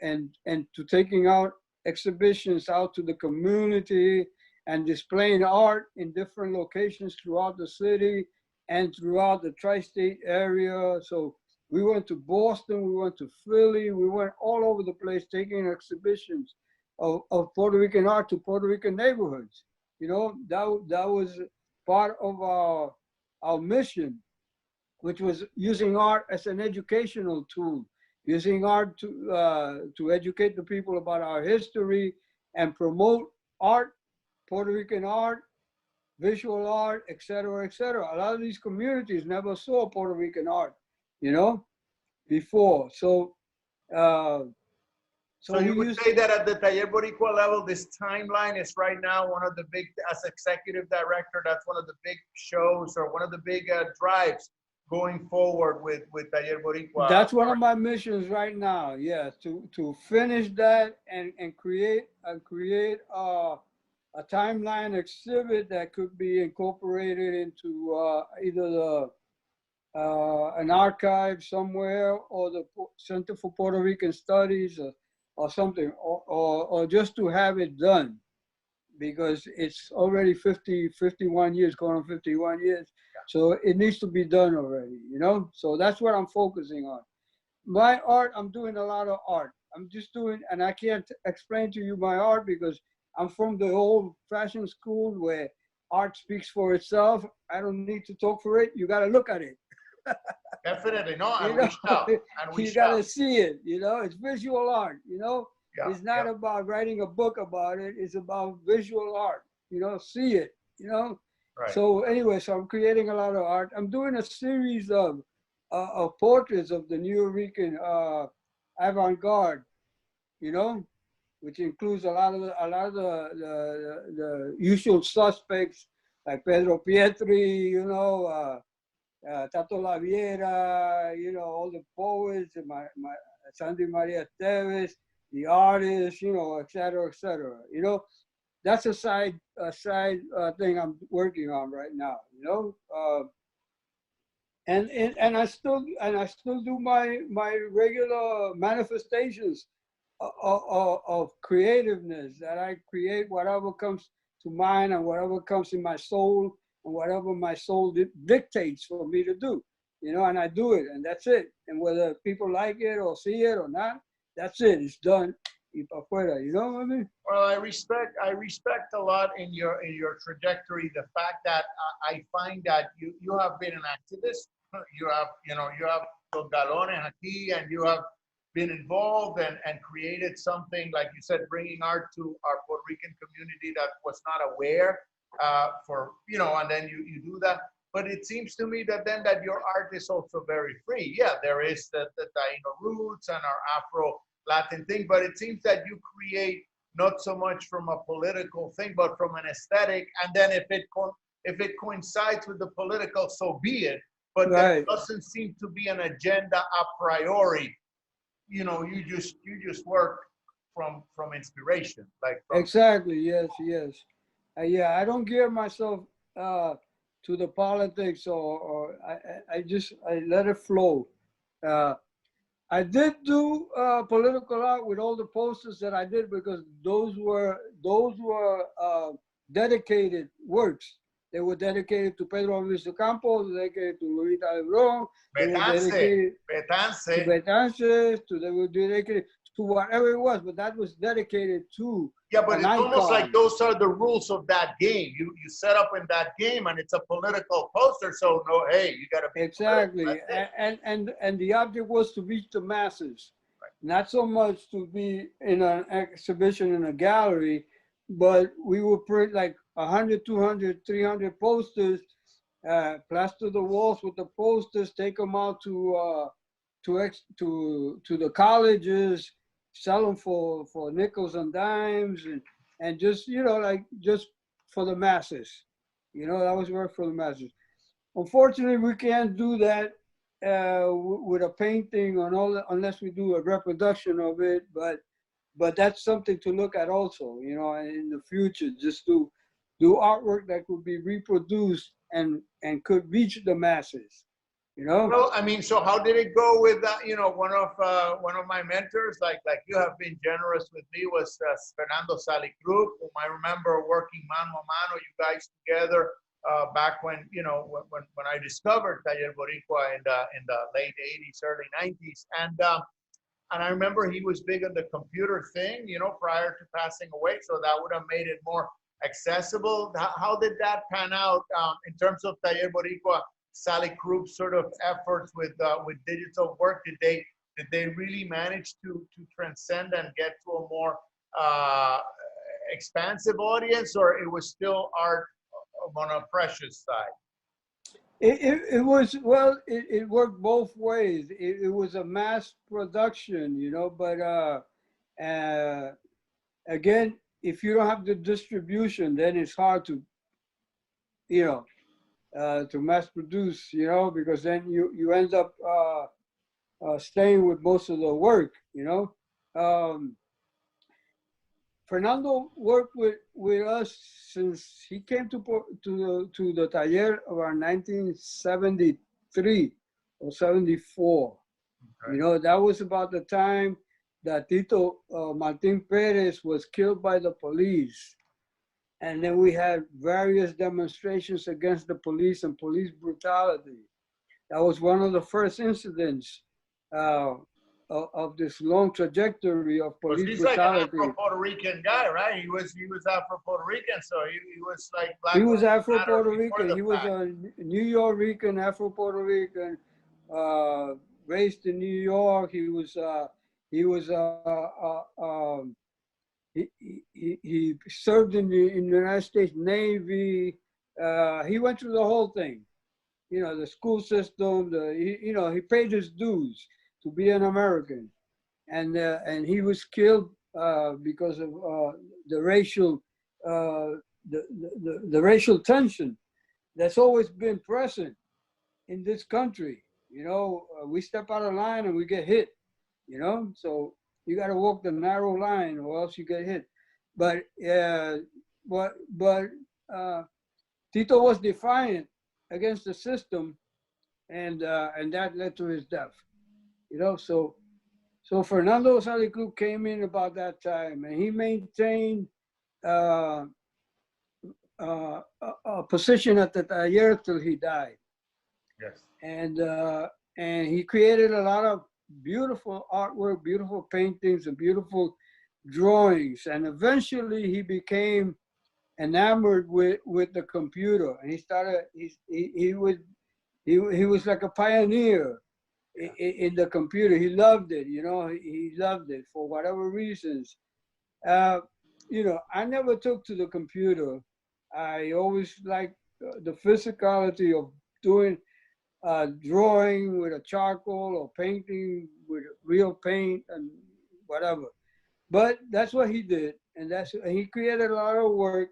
S4: to taking out exhibitions out to the community and displaying art in different locations throughout the city and throughout the tri-state area. So we went to Boston, we went to Philly, we went all over the place taking exhibitions of Puerto Rican art to Puerto Rican neighborhoods. That was part of our mission, which was using art as an educational tool, using art to educate the people about our history and promote art, Puerto Rican art, visual art, et cetera, et cetera. A lot of these communities never saw Puerto Rican art, you know, before. So,
S3: So you would say that at the Taller Boricua level, this timeline is right now one of the big, as executive director, that's one of the big shows or one of the big drives going forward with Taller Boricua.
S4: That's one of my missions right now. Yes, to finish that and create a timeline exhibit that could be incorporated into either the an archive somewhere or the Center for Puerto Rican Studies or something, or just to have it done, because it's already 51 years, going on 51 years. So it needs to be done already, you know? So that's what I'm focusing on. My art, I'm doing a lot of art. I'm just doing, and I can't explain to you my art because I'm from the old fashioned school where art speaks for itself. I don't need to talk for it. You got to look at it.
S3: Definitely, no, and
S4: You know,
S3: we shall. And we
S4: you
S3: shall.
S4: got to see it, you know, it's visual art, you know.
S3: Yeah,
S4: It's not about writing a book about it. It's about visual art, you know, see it, you know.
S3: Right.
S4: So anyway, so I'm creating a lot of art. I'm doing a series of portraits of the New Rican avant-garde, you know, which includes a lot of the usual suspects like Pedro Pietri, you know, Tato Laviera, you know, all the poets, my Sandy Maria Teves, the artists, you know, et cetera, you know. That's a side thing I'm working on right now, you know. And I still do my regular manifestations of creativeness, that I create whatever comes to mind and whatever comes in my soul and whatever my soul dictates for me to do, you know, and I do it, and that's it. And whether people like it or see it or not, that's it. It's done. Y pa' fuera, you know what I mean?
S3: Well, I respect a lot in your trajectory the fact that I find that you have been an activist. You have los galones aquí, and you have been involved and created something, like you said, bringing art to our Puerto Rican community that was not aware for, you know, and then you do that. But it seems to me that then that your art is also very free. Yeah, there is the Taino roots and our Afro Latin thing, but it seems that you create not so much from a political thing, but from an aesthetic. And then if it coincides with the political, so be it. But
S4: Right.
S3: there doesn't seem to be an agenda a priori. You know, you just work from inspiration, like from.
S4: Exactly. Yes. Yeah, I don't gear myself to the politics, or I let it flow. I did do political art with all the posters that I did, because those were dedicated works. They were dedicated to Pedro Luis Campos, dedicated to Lolita Lebrón, they were dedicated to Betance, they were dedicated to whatever it was, but that was dedicated to.
S3: Yeah, but it's almost like those are the rules of that game. You set up in that game, and it's a political poster. So no, hey, you got to be
S4: exactly, and the object was to reach the masses, right. Not so much to be in an exhibition in a gallery, but we would print like 100, 200, 300 posters, plaster the walls with the posters, take them out to the colleges, sell them for nickels and dimes, and just, you know, like just for the masses. You know, that was work for the masses. Unfortunately, we can't do that with a painting or all that, unless we do a reproduction of it. But that's something to look at also, you know, in the future, just to do artwork that could be reproduced and could reach the masses. You know?
S3: Well, I mean, so how did it go with you know, one of my mentors, like you have been generous with me, was Fernando Salicrup, whom I remember working mano a mano, you guys together back when, you know, when I discovered Taller Boricua in the late 80s, early 90s, and I remember he was big on the computer thing, you know, prior to passing away, so that would have made it more accessible. How did that pan out in terms of Taller Boricua? Salicrup's sort of efforts with digital work, did they really manage to transcend and get to a more expansive audience, or it was still art on a precious side?
S4: It was, well, it worked both ways. It was a mass production, you know, but again, if you don't have the distribution, then it's hard to, you know, to mass produce, you know, because then you end up staying with most of the work, you know. Fernando worked with us since he came to the Taller around 1973 or 74.
S3: Okay.
S4: You know, that was about the time that Tito Martin Perez was killed by the police. And then we had various demonstrations against the police and police brutality. That was one of the first incidents of this long trajectory of police
S3: He's
S4: brutality.
S3: like an Afro-Puerto Rican guy, right? He was Afro-Puerto Rican, so he was like Black.
S4: He was Afro-Puerto
S3: Lives Matter
S4: Rican. He was a New York-Rican, Afro-Puerto Rican, raised in New York. He served in the United States Navy. He went through the whole thing, you know, the school system. You know, he paid his dues to be an American, and he was killed because of the racial the racial tension that's always been present in this country. You know, we step out of line and we get hit. You know, so you got to walk the narrow line, or else you get hit. But Tito was defiant against the system, and that led to his death. You know, so Fernando Salicru came in about that time, and he maintained a position at the Taller till he died.
S3: Yes.
S4: And he created a lot of beautiful artwork, beautiful paintings, and beautiful drawings. And eventually he became enamored with the computer, and he started. He was like a pioneer in the computer. He loved it, you know. He loved it for whatever reasons. You know, I never took to the computer. I always liked the physicality of doing drawing with a charcoal or painting with real paint and whatever. But that's what he did, and he created a lot of work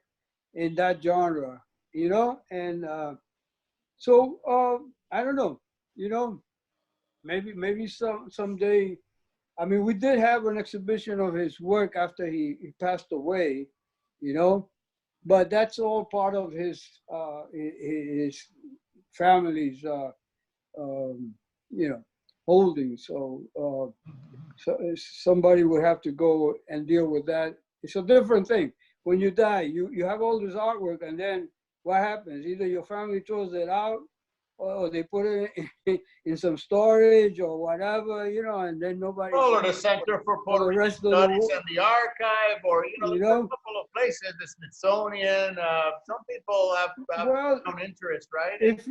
S4: in that genre, you know. And so I don't know, you know, maybe someday. I mean, we did have an exhibition of his work after he passed away, you know, but that's all part of his family's you know, holdings. So somebody would have to go and deal with that. It's a different thing. When you die, you have all this artwork, and then what happens? Either your family throws it out, or they put it in some storage or whatever, you know, and then nobody.
S3: Or the Center for Puerto Rican Studies and the archive, or you know, there's a couple of places, the Smithsonian. Some people have some interest, right?
S4: If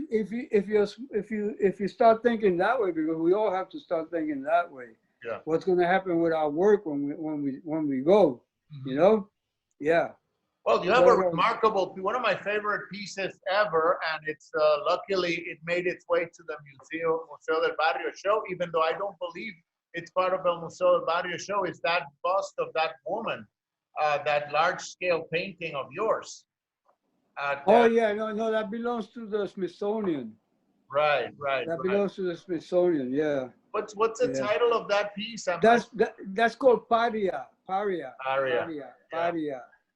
S4: you start thinking that way, because we all have to start thinking that way.
S3: Yeah.
S4: What's going to happen with our work when we go? Mm-hmm. You know? Yeah.
S3: Well, you have a remarkable, one of my favorite pieces ever, and it's luckily it made its way to the Museo del Barrio show, even though I don't believe it's part of the Museo del Barrio show, is that bust of that woman, that large-scale painting of yours.
S4: No, that belongs to the Smithsonian.
S3: Right.
S4: That belongs to the Smithsonian, yeah.
S3: What's the title of that piece?
S4: That's called Paria.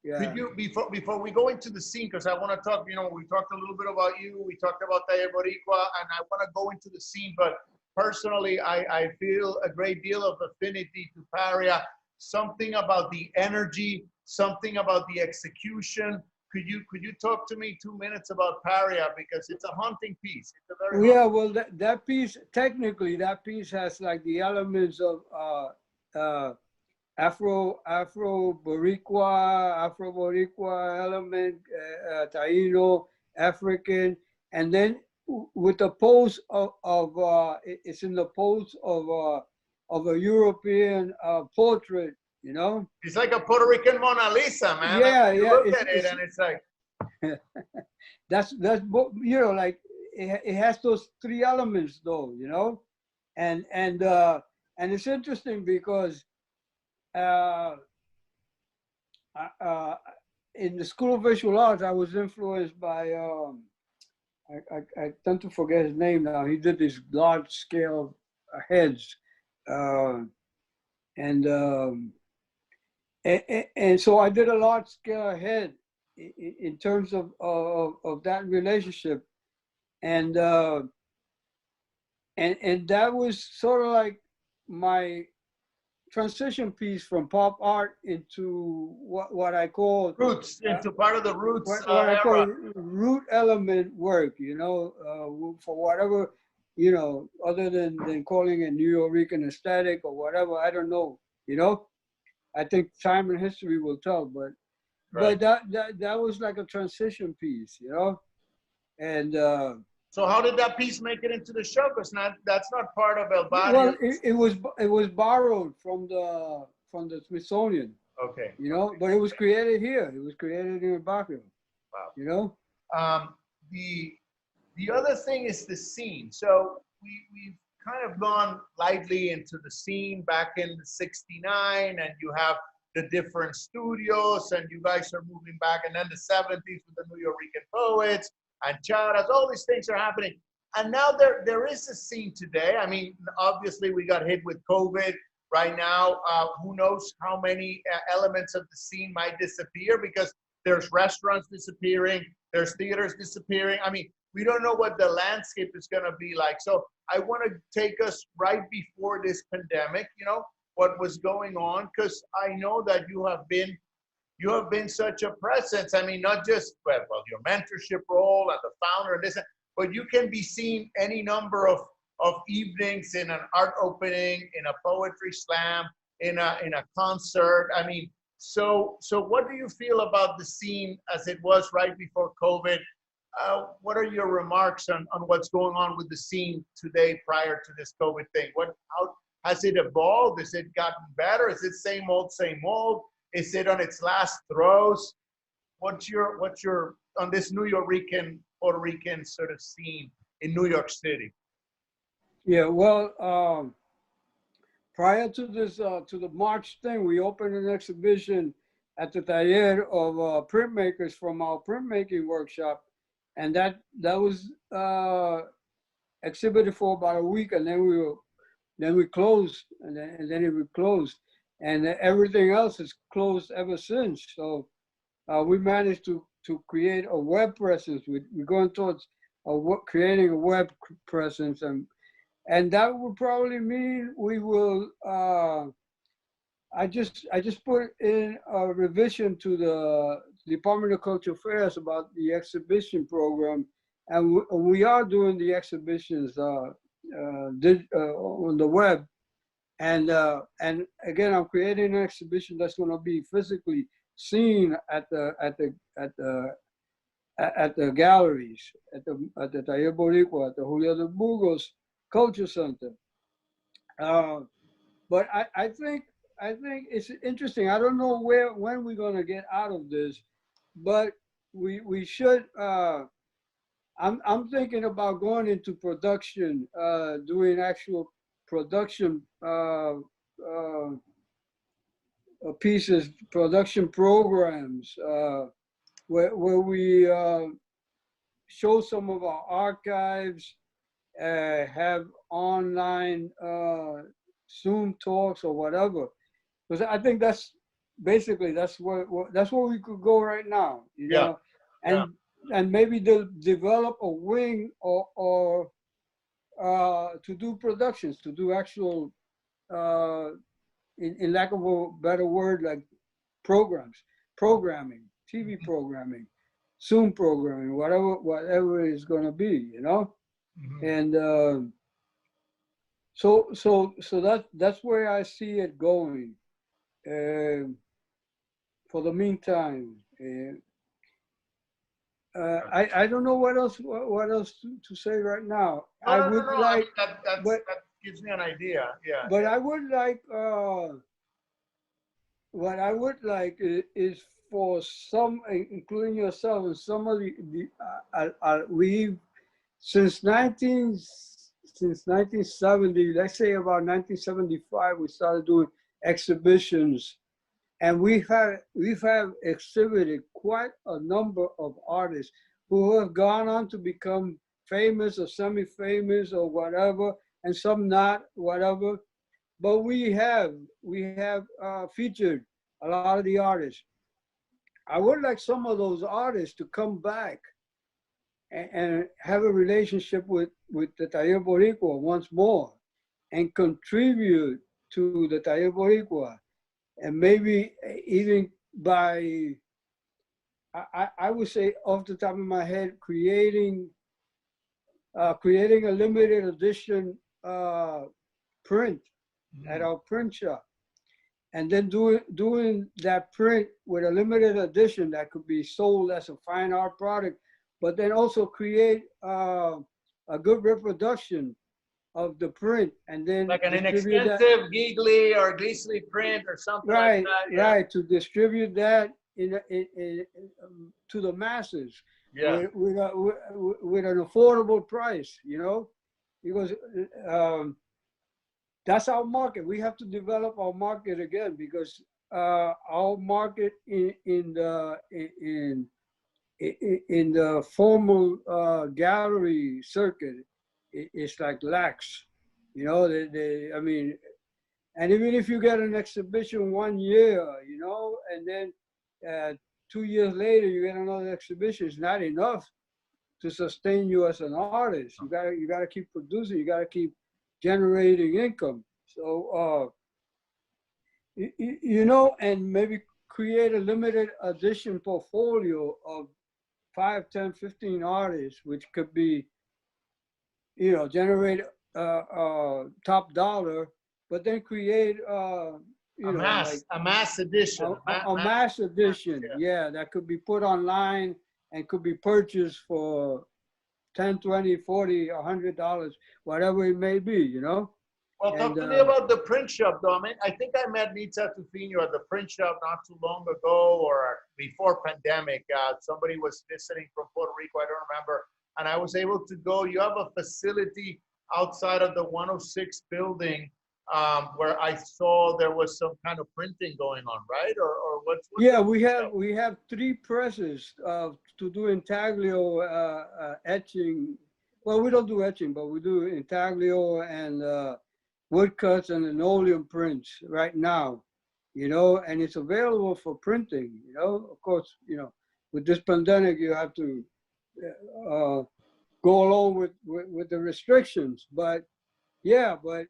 S4: Yeah.
S3: Could you, before we go into the scene, because I want to talk, you know, we talked a little bit about you, we talked about Taller Boricua, and I want to go into the scene, but personally, I feel a great deal of affinity to Paria, something about the energy, something about the execution. Could you talk to me 2 minutes about Paria, because it's a haunting piece. It's a very
S4: well, that piece, technically, that piece has like the elements of Afro Boricua element, Taino, African, and then with the pose of it's in the pose of a European portrait, you know.
S3: It's like a Puerto Rican Mona Lisa, man.
S4: Yeah,
S3: you look at it and it's like.
S4: that's you know, like it has those three elements though, you know, and it's interesting because uh, uh, in the School of Visual Arts, I was influenced by I tend to forget his name now. He did these large scale heads, uh, and, um, and so I did a large scale head in terms of that relationship, and that was sort of like my transition piece from pop art into what I call
S3: Roots, into part of the roots
S4: what I call
S3: era.
S4: root element work, you know, for whatever, you know, other than calling it Nuyorican aesthetic or whatever, I don't know, you know. I think time and history will tell, but
S3: Right.
S4: that was like a transition piece, you know, and
S3: So how did that piece make it into the show? Because that's not part of El
S4: well,
S3: Barrio.
S4: it was borrowed from the Smithsonian,
S3: Okay.
S4: you know, but it was created here. It was created in Barrio,
S3: Wow.
S4: you know.
S3: Um, the other thing is the scene. So we've kind of gone lightly into the scene back in the '69, and you have the different studios, and you guys are moving back, and then the '70s with the New Yorican poets and charas. All these things are happening, and now there is a scene today. I mean, obviously we got hit with COVID. Right now, who knows how many elements of the scene might disappear, because there's restaurants disappearing, there's theaters disappearing. I mean, we don't know what the landscape is going to be like. So I want to take us right before this pandemic, you know, what was going on, because I know that you have been such a presence. I mean, not just well your mentorship role and the founder and this, but you can be seen any number of evenings, in an art opening, in a poetry slam, in a concert. I mean, so what do you feel about the scene as it was right before COVID? What are your remarks on what's going on with the scene today prior to this COVID thing? How has it evolved? Has it gotten better? Is it same old, same old? Is it on its last throes? What's your on this New Yorican, Puerto Rican sort of scene in New York City?
S4: Yeah, well, prior to this, to the March thing, we opened an exhibition at the Taller of printmakers from our printmaking workshop, and that was exhibited for about a week, and then we closed, and then it was closed, and everything else is closed ever since. So we managed to create a web presence. We're going towards creating a web presence, and that would probably mean we will. I just put in a revision to the Department of Cultural Affairs about the exhibition program, and we are doing the exhibitions on the web, and again, I'm creating an exhibition that's going to be physically seen at the galleries, at the Taller Boricua, at the Julio de Burgos Culture Center. But I think it's interesting. I don't know when we're gonna get out of this, but we should. I'm thinking about going into production, doing actual production pieces, production programs, where we show some of our archives, have online Zoom talks or whatever, because I think that's basically that's where we could go right now, you know, and maybe they'll develop a wing or to do productions, to do actual, in lack of a better word, like programming, TV programming, Zoom programming, whatever it's going to be, you know. Mm-hmm. And so that's where I see it going for the meantime. I don't know what else to say right now. I would like,
S3: I mean, that gives me an idea. Yeah.
S4: But I would like what I would like is for some, including yourself, and some of we've since 1970, let's say about 1975, we started doing exhibitions, and we've exhibited quite a number of artists who have gone on to become famous or semi-famous or whatever, and some not, whatever. But we have featured a lot of the artists. I would like some of those artists to come back and have a relationship with the Taller Boricua once more and contribute to the Taller Boricua. And maybe even by, I would say off the top of my head, creating a limited edition print at our print shop. And then doing that print with a limited edition that could be sold as a fine art product, but then also create a good reproduction of the print, and then
S2: like an inexpensive Giggly or Glisley print or something like that. Yeah.
S4: Right, to distribute that to the masses,
S2: Yeah.
S4: with an affordable price, you know, because that's our market. We have to develop our market again, because our market in the formal gallery circuit, it's like lax, you know. I mean, and even if you get an exhibition 1 year, you know, and then 2 years later you get another exhibition, it's not enough to sustain you as an artist. You gotta keep producing. You gotta keep generating income. So you know, and maybe create a limited edition portfolio of 5, 10, 15 artists, which could be, you know, generate top dollar, but then create
S2: a mass edition.
S4: A mass edition, yeah, that could be put online and could be purchased for $10, $20, $40, $100, whatever it may be, you know.
S2: Well, talk to me about the print shop, though. I mean, I think I met Nita Tufino at the print shop not too long ago, or before pandemic. Somebody was visiting from Puerto Rico, I don't remember, and I was able to go. You have a facility outside of the 106 building where I saw there was some kind of printing going on, right? Or what's
S4: yeah, we have 3 presses to do intaglio etching. Well, we don't do etching, but we do intaglio and woodcuts and linoleum prints right now, you know, and it's available for printing, you know. Of course, you know, with this pandemic, you have to go along with the restrictions, but yeah, but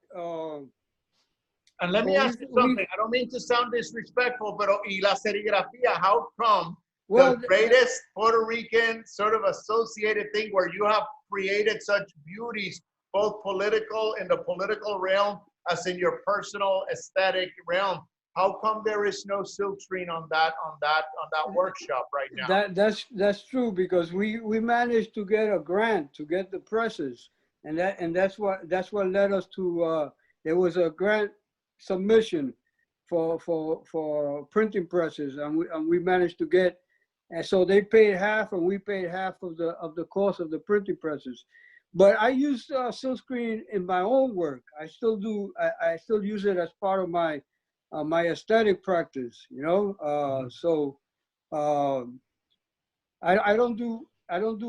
S2: and let me ask you something. I don't mean to sound disrespectful, but y la serigrafía, how come the greatest Puerto Rican sort of associated thing where you have created such beauties, both political in the political realm as in your personal aesthetic realm, how come there is no silk screen on that workshop right now?
S4: That's true, because we managed to get a grant to get the presses, and that's what led us to there was a grant submission for printing presses, and we managed to get, and so they paid half and we paid half of the cost of the printing presses. But I use silkscreen in my own work. I still do. I still use it as part of my my aesthetic practice, you know. So I don't do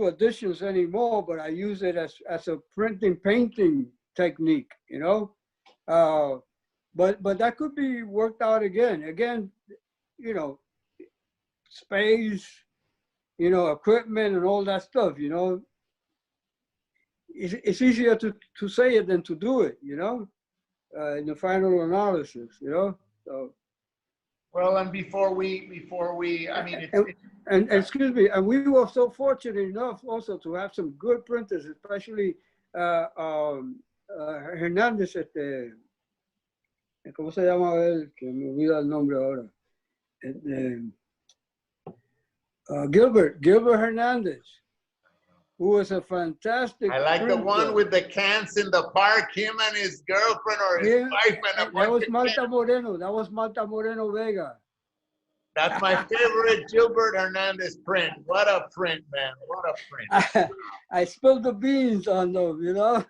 S4: additions anymore, but I use it as a painting technique, you know. But that could be worked out again, you know, space, you know, equipment and all that stuff, you know. It's easier to say it than to do it, you know, in the final analysis, you know. So.
S2: Well, and before we, I mean,
S4: and excuse me, and we were so fortunate enough also to have some good printers, especially Hernández, ¿cómo se llama él? Que me olvida el nombre ahora. Gilbert Hernández, who was a fantastic
S2: I like
S4: printer.
S2: the one with the cans in the park, him and his girlfriend or his wife. And
S4: that was Marta Moreno. That was Marta Moreno Vega.
S2: That's my favorite Gilbert Hernandez print. What a print, man. What a print.
S4: I spilled the beans on them, you know.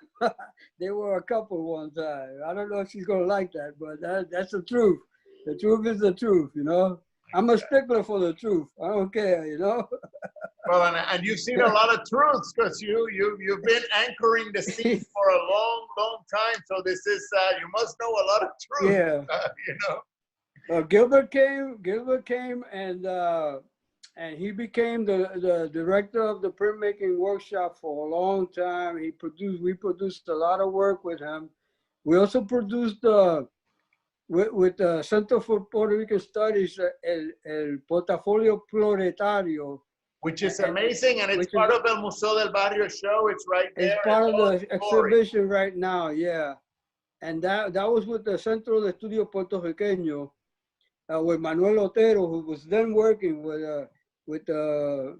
S4: There were a couple one time. I don't know if she's gonna like that, but that's the truth. The truth is the truth, you know. I'm a stickler for the truth. I don't care, you know.
S2: Well, and you've seen a lot of truths because you've been anchoring the scene for a long, long time. So this is you must know a lot of truth.
S4: Yeah.
S2: You know.
S4: Gilbert came, and he became the director of the printmaking workshop for a long time. We produced a lot of work with him. We also produced with the Center for Puerto Rican Studies el Portafolio Proletario,
S2: which is amazing, and it's part of El Museo del Barrio show. It's right there.
S4: It's part of the exhibition right now, yeah. And that was with the Centro de Estudio Puertorriqueño, with Manuel Otero, who was then working with the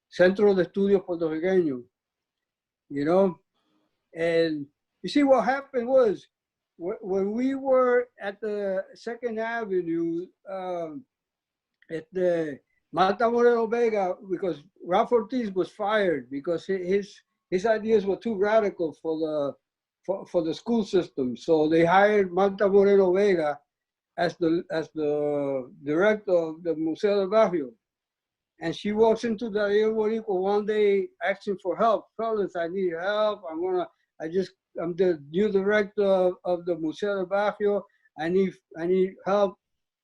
S4: Centro de Estudio Puertorriqueño, you know. And you see, what happened was, when we were at the 2nd Avenue, at the Malta Moreno Vega, because Ralph Ortiz was fired because his ideas were too radical for the school system. So they hired Malta Moreno Vega as the director of the Museo del Barrio. And she walks into the Taller Boricua one day asking for help. Fellas, I need help. I'm the new director of the Museo del Barrio. I need help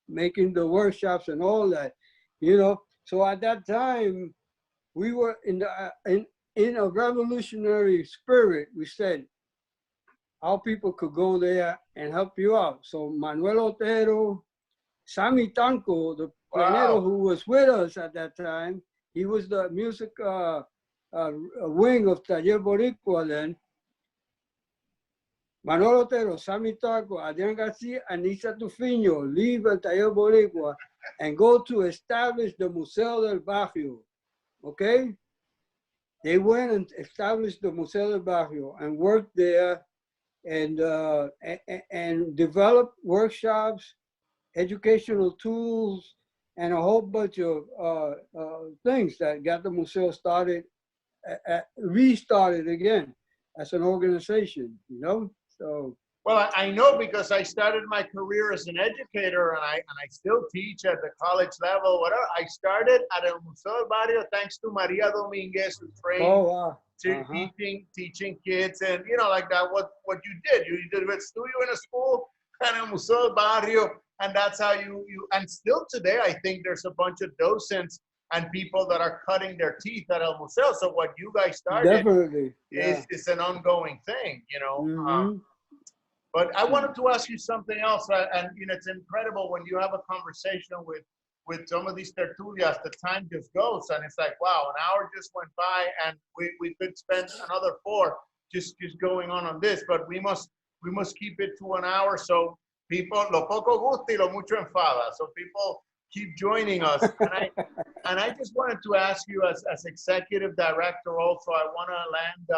S4: making the workshops and all that, you know. So at that time, we were in a revolutionary spirit. We said how people could go there and help you out. So Manuel Otero, Sammy Tanco, the pianero who was with us at that time, he was the music wing of Taller Boricua then. Manuel Otero, Sammy Tanco, Adrian Garcia, and Nisa Tufino leave el Taller Boricua and go to establish the Museo del Barrio, okay? They went and established the Museo del Barrio and worked there and developed workshops, educational tools, and a whole bunch of things that got the museo started, restarted again as an organization, you know? So.
S2: Well, I know because I started my career as an educator, and I still teach at the college level. Whatever, I started at El Museo del Barrio thanks to Maria Dominguez, who trained teaching kids, and you know, like that. What you did a studio in a school and El Museo del Barrio, and that's how you. And still today, I think there's a bunch of docents and people that are cutting their teeth at El Museo. So what you guys started is an ongoing thing, you know.
S4: Mm-hmm.
S2: But I wanted to ask you something else, and you know, it's incredible when you have a conversation with some of these tertulias, the time just goes, and it's like, wow, an hour just went by, and we could spend another 4 just going on this, but we must keep it to an hour, so people, lo poco gusta y lo mucho enfada, so people keep joining us, and I just wanted to ask you as executive director also, I want to land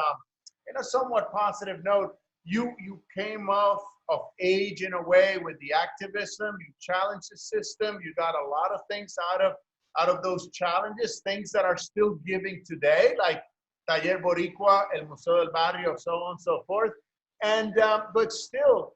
S2: in a somewhat positive note. You came of age in a way with the activism. You challenged the system. You got a lot of things out of those challenges, things that are still giving today, like Taller Boricua, El Museo del Barrio, so on and so forth. And but still,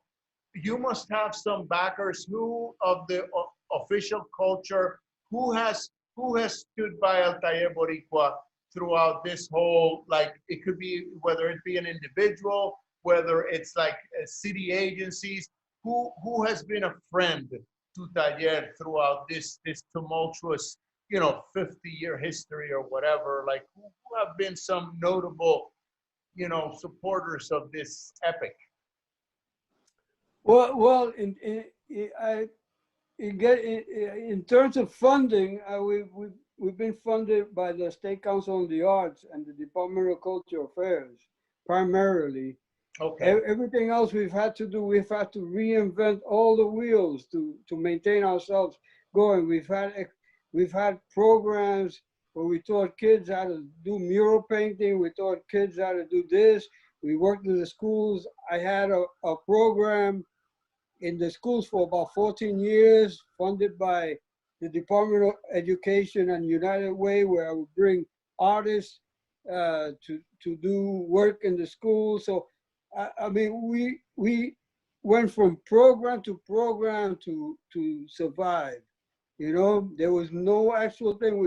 S2: you must have some backers who of the official culture who has stood by El Taller Boricua throughout this whole, like, it could be whether it be an individual, whether it's like city agencies, who has been a friend to Taller throughout this tumultuous, you know, 50-year history or whatever, like who have been some notable, you know, supporters of this epic?
S4: Well, in terms of funding, we've been funded by the State Council on the Arts and the Department of Cultural Affairs, primarily. Okay. Everything else we've had to reinvent all the wheels to maintain ourselves going. We've had programs where we taught kids how to do mural painting. We taught kids how to do this. We worked in the schools. I had a program in the schools for about 14 years, funded by the Department of Education and United Way, where I would bring artists to do work in the school. So, I mean, we went from program to program to survive. You know, there was no actual thing.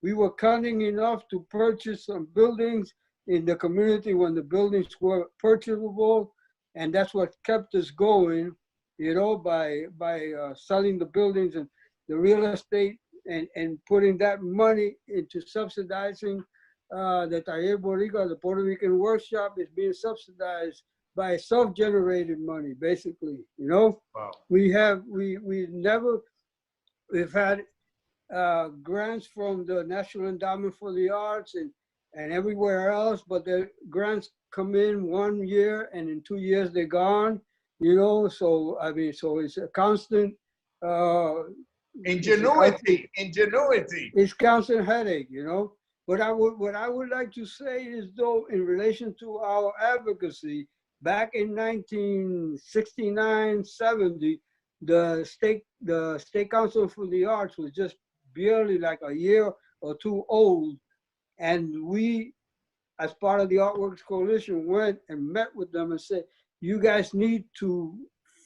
S4: We were cunning enough to purchase some buildings in the community when the buildings were purchasable, and that's what kept us going, you know, by selling the buildings and the real estate and putting that money into subsidizing the Taller Boricua, the Puerto Rican workshop is being subsidized by self-generated money, basically, you know?
S3: Wow.
S4: We've had grants from the National Endowment for the Arts and everywhere else, but the grants come in 1 year and in 2 years they're gone, you know? So, I mean, so it's a constant,
S2: ingenuity.
S4: It's constant headache, you know? What I would like to say is, though, in relation to our advocacy, back in 1969, 70, the State Council for the Arts was just barely like a year or two old. And we, as part of the Artworks Coalition, went and met with them and said, you guys need to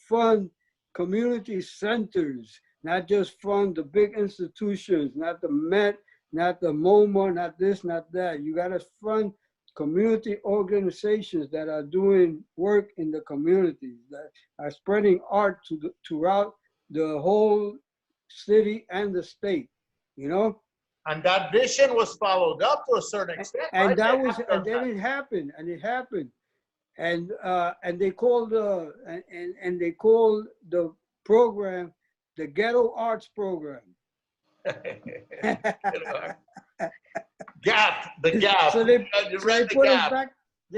S4: fund community centers, not just fund the big institutions, not the Met, not the MoMA, not this, not that. You got to fund community organizations that are doing work in the communities, that are spreading art throughout the whole city and the state, you know?
S2: And that vision was followed up to a certain extent,
S4: and
S2: right?
S4: then it happened, and they called they called the program the Ghetto Arts Program.
S2: The gap.
S4: So they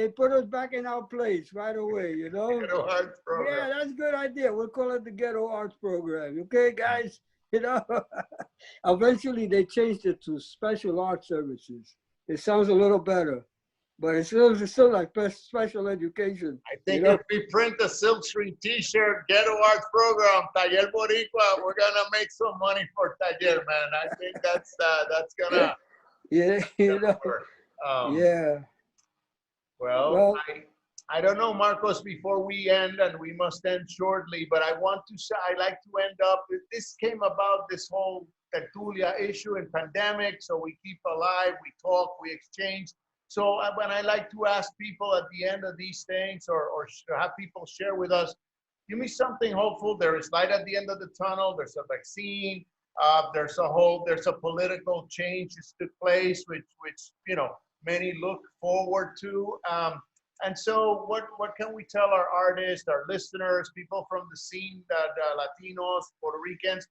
S4: put us back in our place right away, you know?
S2: Ghetto Arts Program.
S4: Yeah, that's a good idea. We'll call it the Ghetto Arts Program. Okay, guys? You know, eventually they changed it to Special Art Services. It sounds a little better, but it's still like special education.
S2: I think if we print the Silk Screen T-shirt, Ghetto Arts Program, Taller Boricua, we're gonna make some money for Taller, man. I think that's gonna.
S4: Yeah, you know. Yeah.
S2: Well, I don't know, Marcos, before we end, and we must end shortly, but I like to end up, this came about, this whole Tertulia issue and pandemic, so we keep alive, we talk, we exchange. So when I like to ask people at the end of these things, or have people share with us, give me something hopeful. There is light at the end of the tunnel, there's a vaccine, there's a political change that took place, which you know, many look forward to. And so what can we tell our artists, our listeners, people from the scene, Latinos, Puerto Ricans,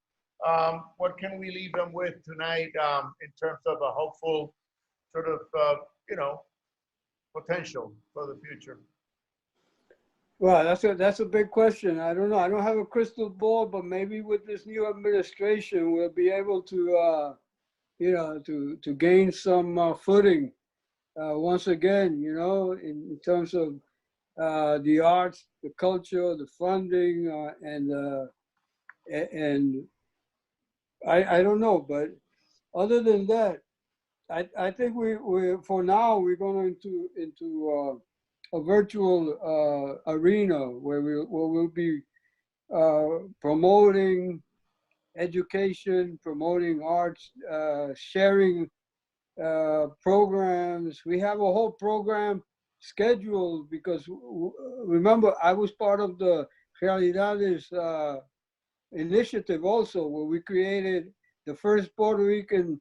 S2: what can we leave them with tonight in terms of a hopeful sort of, you know, potential for the future?
S4: Well, that's a big question. I don't know. I don't have a crystal ball, but maybe with this new administration, we'll be able to, you know, to gain some footing once again, you know, in terms of the arts, the culture, the funding, and I don't know, but other than that, I think we for now we're going into a virtual arena where we'll be promoting education, promoting arts, sharing programs. We have a whole program scheduled because remember, I was part of the Realidades initiative also, where we created the first Puerto Rican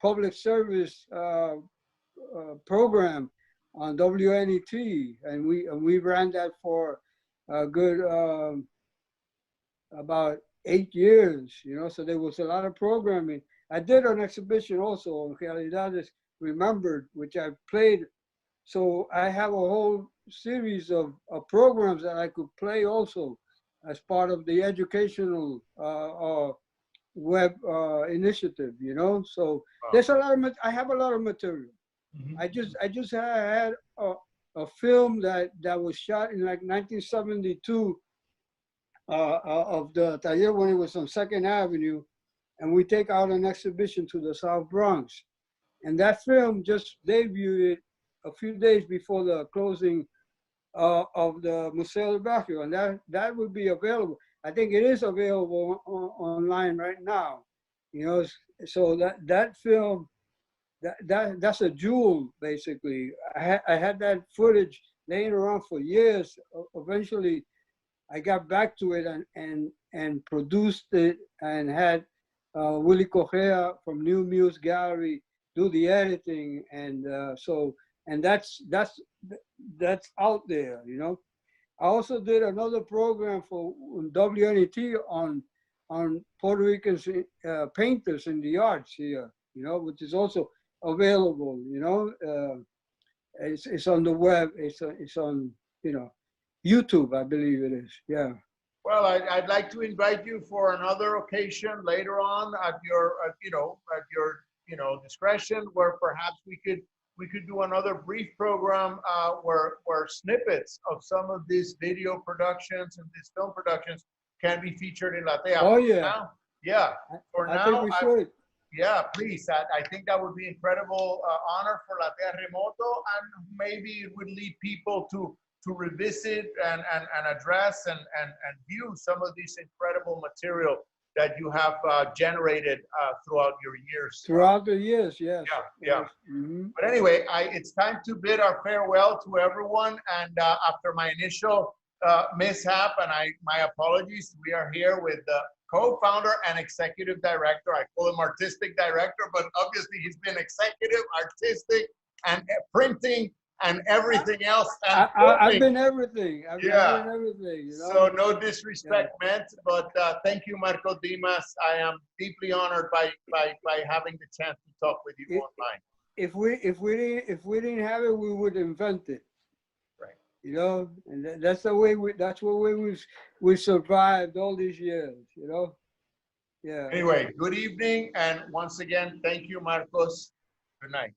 S4: public service program on WNET, and we ran that for a good about 8 years, you know, so there was a lot of programming. I did an exhibition also on Realidades Remembered, which I played. So I have a whole series of programs that I could play also as part of the educational web initiative, you know. So there's a lot of, I have a lot of material. Mm-hmm. I just had a film that was shot in like 1972 of the Taller when it was on 2nd Avenue, and we take out an exhibition to the South Bronx. And that film just debuted a few days before the closing of the Museo del Barrio, and that would be available. I think it is available online right now. You know, so that film, that's a jewel basically. I had that footage laying around for years. Eventually, I got back to it and produced it and had Willie Correa from New Muse Gallery do the editing, and and that's out there, you know. I also did another program for WNET on Puerto Rican painters in the arts here, you know, which is also available, you know. It's on the web. It's on, you know, YouTube, I believe it is. Yeah.
S2: Well, I'd like to invite you for another occasion later on at your discretion, where perhaps we could do another brief program where snippets of some of these video productions and these film productions can be featured in Latea.
S4: Oh yeah.
S2: Now, yeah. For
S4: I
S2: now,
S4: think we should.
S2: Yeah, please. I think that would be incredible honor for Latea Remoto, and maybe it would lead people to revisit and address and view some of this incredible material that you have generated throughout your years.
S4: Throughout the years, yes.
S2: Yeah. Mm-hmm. But anyway, it's time to bid our farewell to everyone. And after my initial mishap, and my apologies, we are here with the co-founder and executive director. I call him artistic director, but obviously he's been executive, artistic, and printing, and everything else. And
S4: I've been everything. I've been everything. You know?
S2: So no disrespect meant, but thank you, Marco Dimas. I am deeply honored by having the chance to talk with you online.
S4: If we didn't have it, we would invent it.
S2: Right.
S4: You know, and that's the way we survived all these years. You know. Yeah.
S2: Anyway, good evening, and once again, thank you, Marcos. Good night.